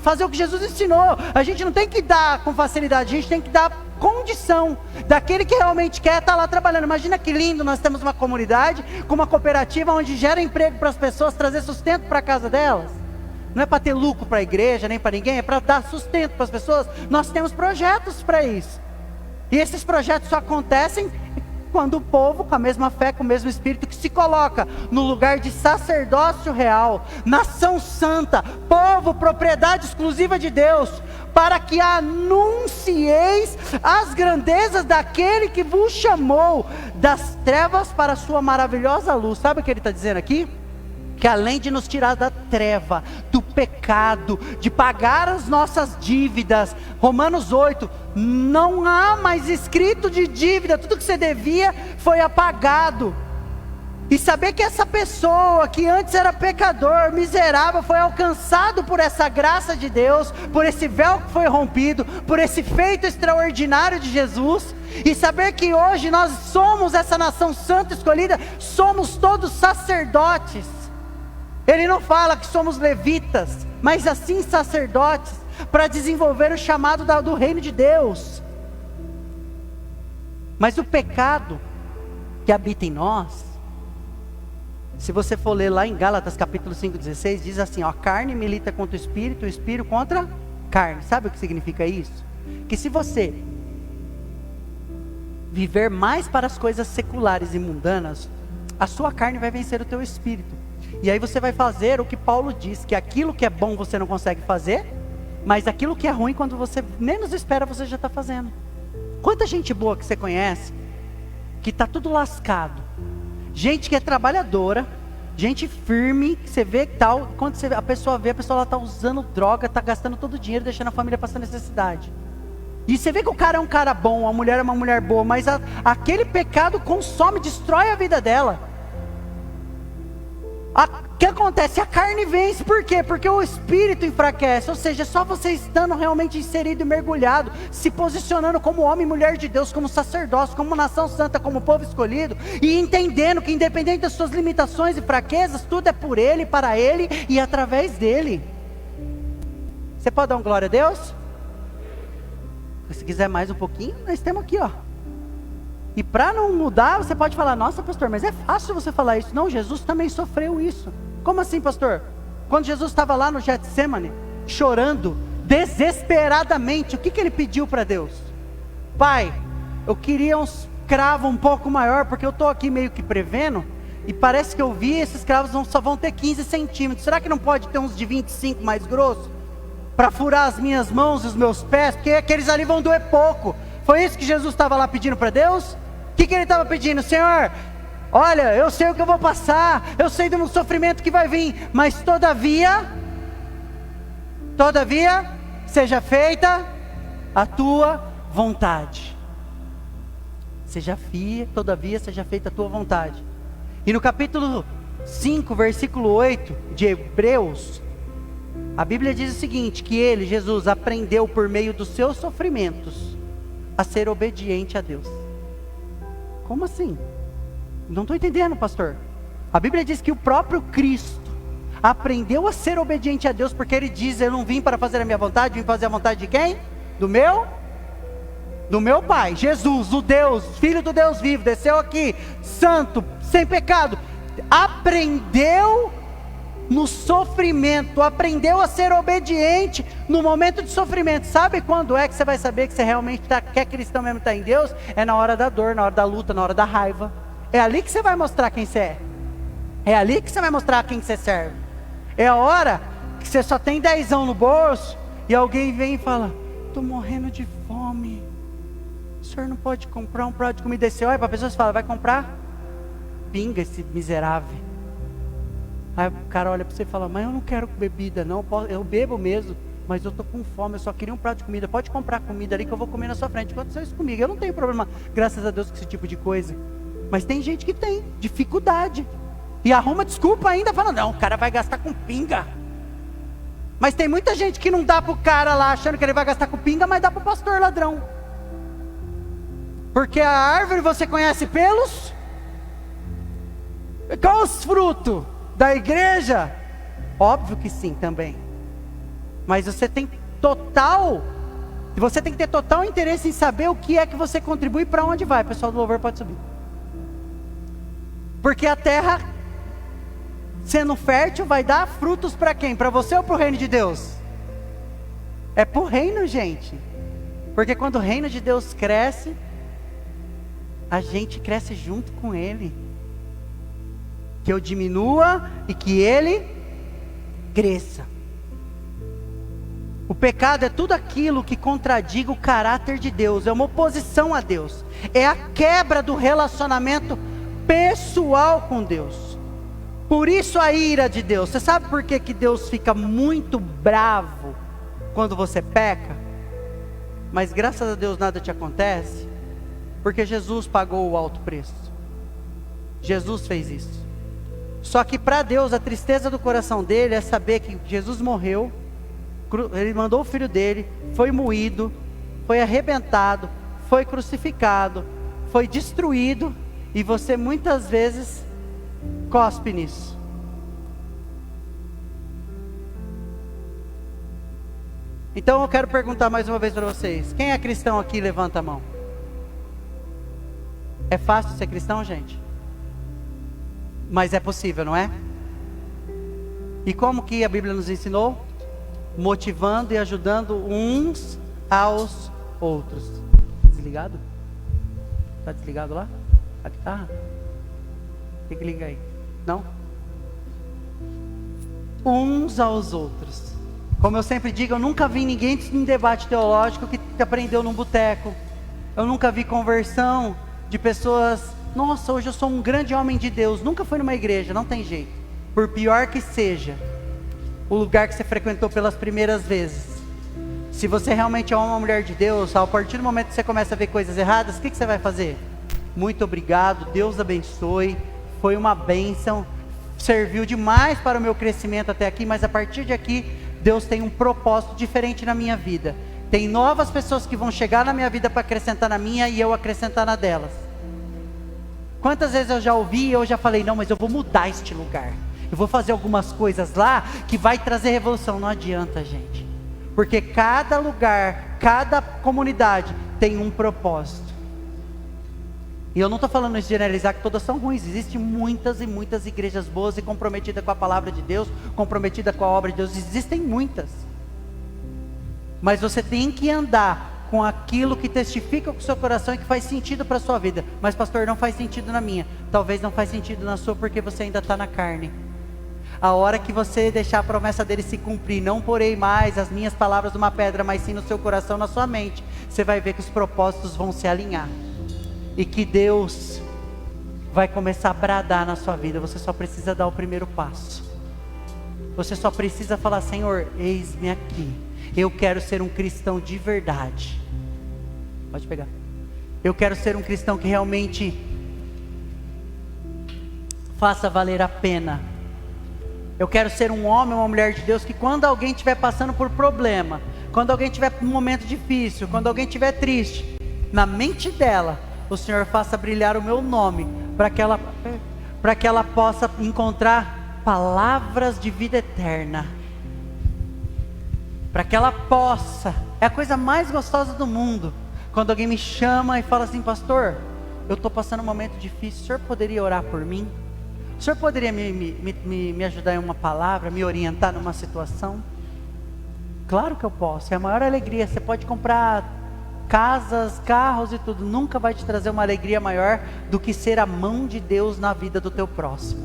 fazer o que Jesus ensinou. A gente não tem que dar com facilidade, a gente tem que dar condição daquele que realmente quer estar lá trabalhando. Imagina que lindo, nós temos uma comunidade com uma cooperativa onde gera emprego para as pessoas, trazer sustento para a casa delas. Não é para ter lucro para a igreja, nem para ninguém, é para dar sustento para as pessoas. Nós temos projetos para isso. E esses projetos só acontecem quando o povo, com a mesma fé, com o mesmo espírito, que se coloca no lugar de sacerdócio real, nação santa, povo, propriedade exclusiva de Deus, para que anuncieis as grandezas daquele que vos chamou das trevas para a sua maravilhosa luz. Sabe o que ele está dizendo aqui? Que além de nos tirar da treva, do pecado, de pagar as nossas dívidas, Romanos 8, não há mais escrito de dívida, tudo que você devia foi apagado. E saber que essa pessoa que antes era pecador, miserável, foi alcançado por essa graça de Deus, por esse véu que foi rompido, por esse feito extraordinário de Jesus. E saber que hoje nós somos essa nação santa escolhida, somos todos sacerdotes. Ele não fala que somos levitas, mas assim sacerdotes, para desenvolver o chamado do reino de Deus. Mas o pecado, que habita em nós, se você for ler lá em Gálatas capítulo 5:16, diz assim, ó, a carne milita contra o espírito contra a carne. Sabe o que significa isso? Que se você viver mais para as coisas seculares e mundanas, a sua carne vai vencer o teu espírito. E aí você vai fazer o que Paulo diz, que aquilo que é bom você não consegue fazer, mas aquilo que é ruim, quando você menos espera, você já está fazendo. Quanta gente boa que você conhece, que está tudo lascado. Gente que é trabalhadora, gente firme, que você vê que tal, quando a pessoa vê, a pessoa está usando droga, está gastando todo o dinheiro, deixando a família passando necessidade. E você vê que o cara é um cara bom, a mulher é uma mulher boa, mas aquele pecado consome, destrói a vida dela. O que acontece? A carne vence, por quê? Porque o espírito enfraquece, ou seja, só você estando realmente inserido e mergulhado, se posicionando como homem e mulher de Deus, como sacerdócio, como nação santa, como povo escolhido, e entendendo que independente das suas limitações e fraquezas, tudo é por Ele, para Ele e através dEle. Você pode dar um glória a Deus? Se quiser mais um pouquinho, nós temos aqui, ó. E para não mudar, você pode falar, nossa pastor, mas é fácil você falar isso. Não, Jesus também sofreu isso. Como assim, pastor? Quando Jesus estava lá no Getsemane, chorando, desesperadamente, o que ele pediu para Deus? Pai, eu queria um escravo um pouco maior, porque eu estou aqui meio que prevendo, e parece que eu vi, esses escravos só vão ter 15 centímetros. Será que não pode ter uns de 25 mais grossos? Para furar as minhas mãos e os meus pés, porque aqueles ali vão doer pouco. Foi isso que Jesus estava lá pedindo para Deus? O que ele estava pedindo? Senhor, olha, eu sei o que eu vou passar, eu sei do sofrimento que vai vir, mas todavia, seja feita a tua vontade. Todavia, seja feita a tua vontade. E no capítulo 5, versículo 8 de Hebreus, a Bíblia diz o seguinte, que ele, Jesus, aprendeu por meio dos seus sofrimentos a ser obediente a Deus. Como assim? Não estou entendendo, pastor. A Bíblia diz que o próprio Cristo aprendeu a ser obediente a Deus, porque ele diz, eu não vim para fazer a minha vontade, vim fazer a vontade de quem? Do meu Pai, Jesus, o Deus, Filho do Deus vivo, desceu aqui, santo, sem pecado, aprendeu no sofrimento, aprendeu a ser obediente no momento de sofrimento. Sabe quando é que você vai saber que você realmente quer cristão mesmo, está em Deus? É na hora da dor, na hora da luta, na hora da raiva. É ali que você vai mostrar quem você é. É ali que você vai mostrar quem você serve. É a hora que você só tem 10 no bolso e alguém vem e fala, estou morrendo de fome, o senhor não pode comprar um prato de comida? Aí você olha para a pessoa e fala, vai comprar? Pinga esse miserável. Aí o cara olha para você e fala, mas eu não quero bebida não, eu bebo mesmo, mas eu estou com fome, eu só queria um prato de comida, pode comprar comida ali que eu vou comer na sua frente. Aconteceu isso comigo, eu não tenho problema, graças a Deus, com esse tipo de coisa. Mas tem gente que tem dificuldade, e arruma desculpa ainda, fala, não, o cara vai gastar com pinga. Mas tem muita gente que não dá para o cara lá, achando que ele vai gastar com pinga, mas dá para o pastor ladrão. Porque a árvore você conhece pelos? Qual os frutos? Da igreja? Óbvio que sim também. Mas você tem que ter total interesse em saber o que é que você contribui e para onde vai. O pessoal do louvor pode subir. Porque a terra, sendo fértil, vai dar frutos para quem? Para você ou para o reino de Deus? É para o reino, gente. Porque quando o reino de Deus cresce, a gente cresce junto com ele. Que eu diminua e que ele cresça. O pecado é tudo aquilo que contradiga o caráter de Deus, é uma oposição a Deus, é a quebra do relacionamento pessoal com Deus. Por isso a ira de Deus. Você sabe por que Deus fica muito bravo quando você peca? Mas graças a Deus nada te acontece, porque Jesus pagou o alto preço. Jesus fez isso. Só que para Deus, a tristeza do coração dele é saber que Jesus morreu, ele mandou o filho dele, foi moído, foi arrebentado, foi crucificado, foi destruído, e você muitas vezes cospe nisso. Então eu quero perguntar mais uma vez para vocês, quem é cristão aqui, levanta a mão. É fácil ser cristão, gente? Mas é possível, não é? E como que a Bíblia nos ensinou? Motivando e ajudando uns aos outros. Tá desligado? Tá desligado lá? Aqui tá? Tem que ligar aí. Não? Uns aos outros. Como eu sempre digo, eu nunca vi ninguém em debate teológico que aprendeu num boteco. Eu nunca vi conversão de pessoas, nossa, hoje eu sou um grande homem de Deus. Nunca foi numa igreja, não tem jeito. Por pior que seja o lugar que você frequentou pelas primeiras vezes, se você realmente é uma mulher de Deus, a partir do momento que você começa a ver coisas erradas, o que você vai fazer? Muito obrigado, Deus abençoe, foi uma bênção, serviu demais para o meu crescimento até aqui, mas a partir de aqui, Deus tem um propósito diferente na minha vida. Tem novas pessoas que vão chegar na minha vida para acrescentar na minha e eu acrescentar na delas. Quantas vezes eu já ouvi e eu já falei, não, mas eu vou mudar este lugar. Eu vou fazer algumas coisas lá que vai trazer revolução. Não adianta, gente. Porque cada lugar, cada comunidade tem um propósito. E eu não estou falando isso de generalizar que todas são ruins. Existem muitas e muitas igrejas boas e comprometidas com a palavra de Deus, comprometidas com a obra de Deus. Existem muitas. Mas você tem que andar com aquilo que testifica com o seu coração e que faz sentido para a sua vida. Mas pastor, não faz sentido na minha. Talvez não faz sentido na sua porque você ainda está na carne. A hora que você deixar a promessa dele se cumprir, não porei mais as minhas palavras numa pedra, mas sim no seu coração, na sua mente, você vai ver que os propósitos vão se alinhar. E que Deus vai começar a bradar na sua vida. Você só precisa dar o primeiro passo. Você só precisa falar, Senhor, eis-me aqui. Eu quero ser um cristão de verdade. Pode pegar. Eu quero ser um cristão que realmente faça valer a pena. Eu quero ser um homem ou uma mulher de Deus que quando alguém estiver passando por problema, quando alguém estiver num momento difícil, quando alguém estiver triste, na mente dela, o Senhor faça brilhar o meu nome, para que ela possa encontrar palavras de vida eterna. Para que ela possa, é a coisa mais gostosa do mundo, quando alguém me chama e fala assim, pastor, eu estou passando um momento difícil, o senhor poderia orar por mim? O senhor poderia me ajudar em uma palavra, me orientar numa situação? Claro que eu posso, é a maior alegria. Você pode comprar casas, carros e tudo, nunca vai te trazer uma alegria maior do que ser a mão de Deus na vida do teu próximo.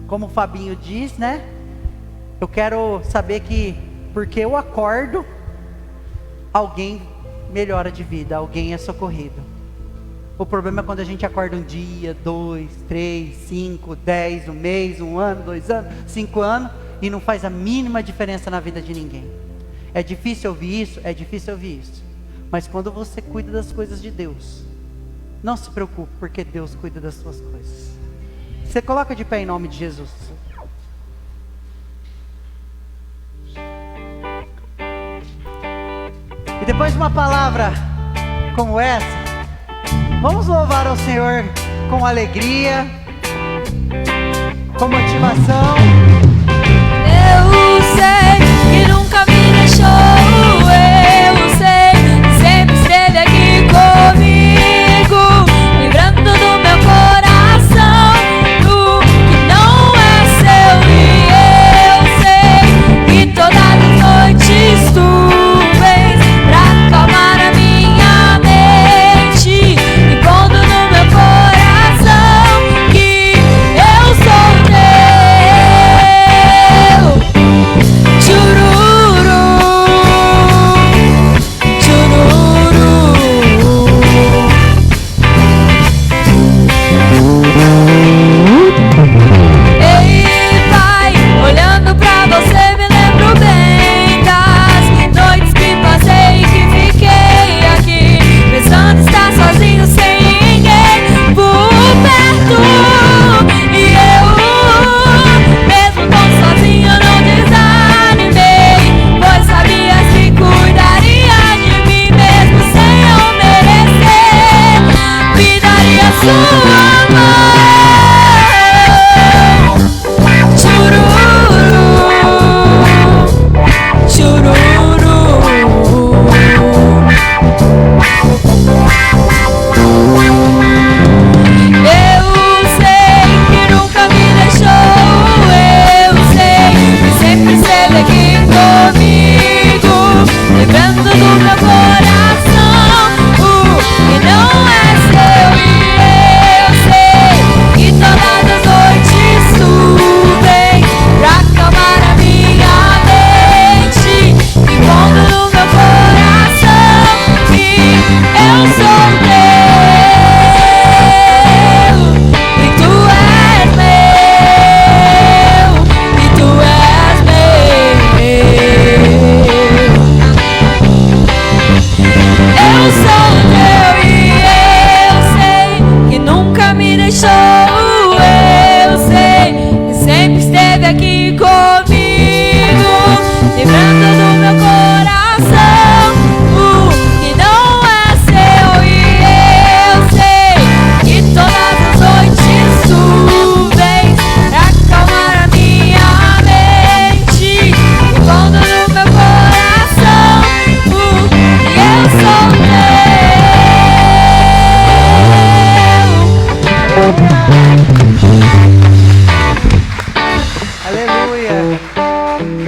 Como o Fabinho diz, né? Eu quero saber que, porque eu acordo, alguém melhora de vida, alguém é socorrido. O problema é quando a gente acorda um dia, 2, 3, 5, 10, um mês, um ano, 2 anos, 5 anos, e não faz a mínima diferença na vida de ninguém. É difícil ouvir isso? É difícil ouvir isso. Mas quando você cuida das coisas de Deus, não se preocupe, porque Deus cuida das suas coisas. Você coloca de pé em nome de Jesus. E depois de uma palavra como essa, vamos louvar ao Senhor com alegria, com motivação. Eu sei que nunca me deixou, eu sei que sempre esteve aqui comigo, livrando do meu coração do que não é seu. E eu sei que todas as noites tu vens pra acalmar a minha mente, e pondo no meu coração que eu sou teu.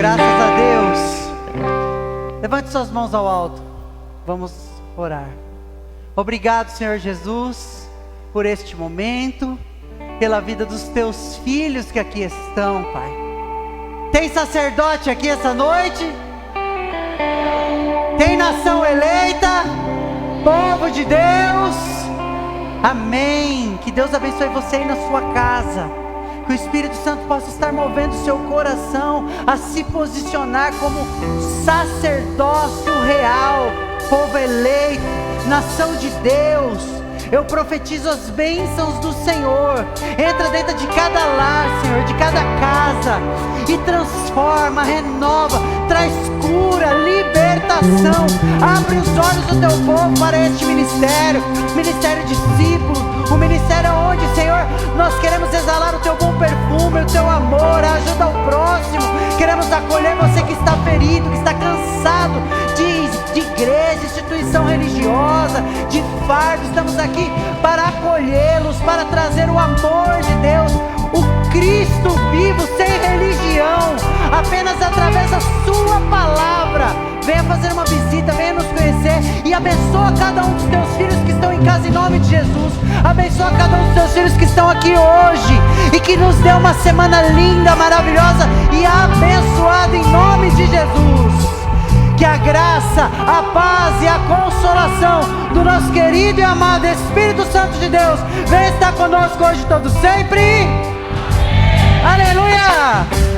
Graças a Deus. Levante suas mãos ao alto. Vamos orar. Obrigado, Senhor Jesus, por este momento, pela vida dos teus filhos que aqui estão, Pai. Tem sacerdote aqui essa noite? Tem nação eleita? Povo de Deus? Amém. Que Deus abençoe você aí na sua casa. Que o Espírito Santo possa estar movendo o seu coração a se posicionar como sacerdócio real, povo eleito, nação de Deus. Eu profetizo as bênçãos do Senhor. Entra dentro de cada lar, Senhor, de cada casa, e transforma, renova, traz cura, libertação. Abre os olhos do teu povo para este ministério, ministério discípulo, o ministério onde, Senhor, nós queremos exalar o teu bom perfume, o teu amor, a ajuda ao próximo. Queremos acolher você que está ferido, que está cansado de igreja, instituição religiosa, de fardo. Estamos aqui para acolhê-los, para trazer o amor de Deus, o Cristo vivo, sem religião, apenas através da sua palavra. Venha fazer uma visita, venha nos conhecer e abençoa cada um dos teus filhos que estão em casa em nome de Jesus. Abençoa cada um dos teus filhos que estão aqui hoje e que nos dê uma semana linda, maravilhosa e abençoada em nome de Jesus. Que a graça, a paz e a consolação do nosso querido e amado Espírito Santo de Deus venha estar conosco hoje e todo sempre. Aleluia!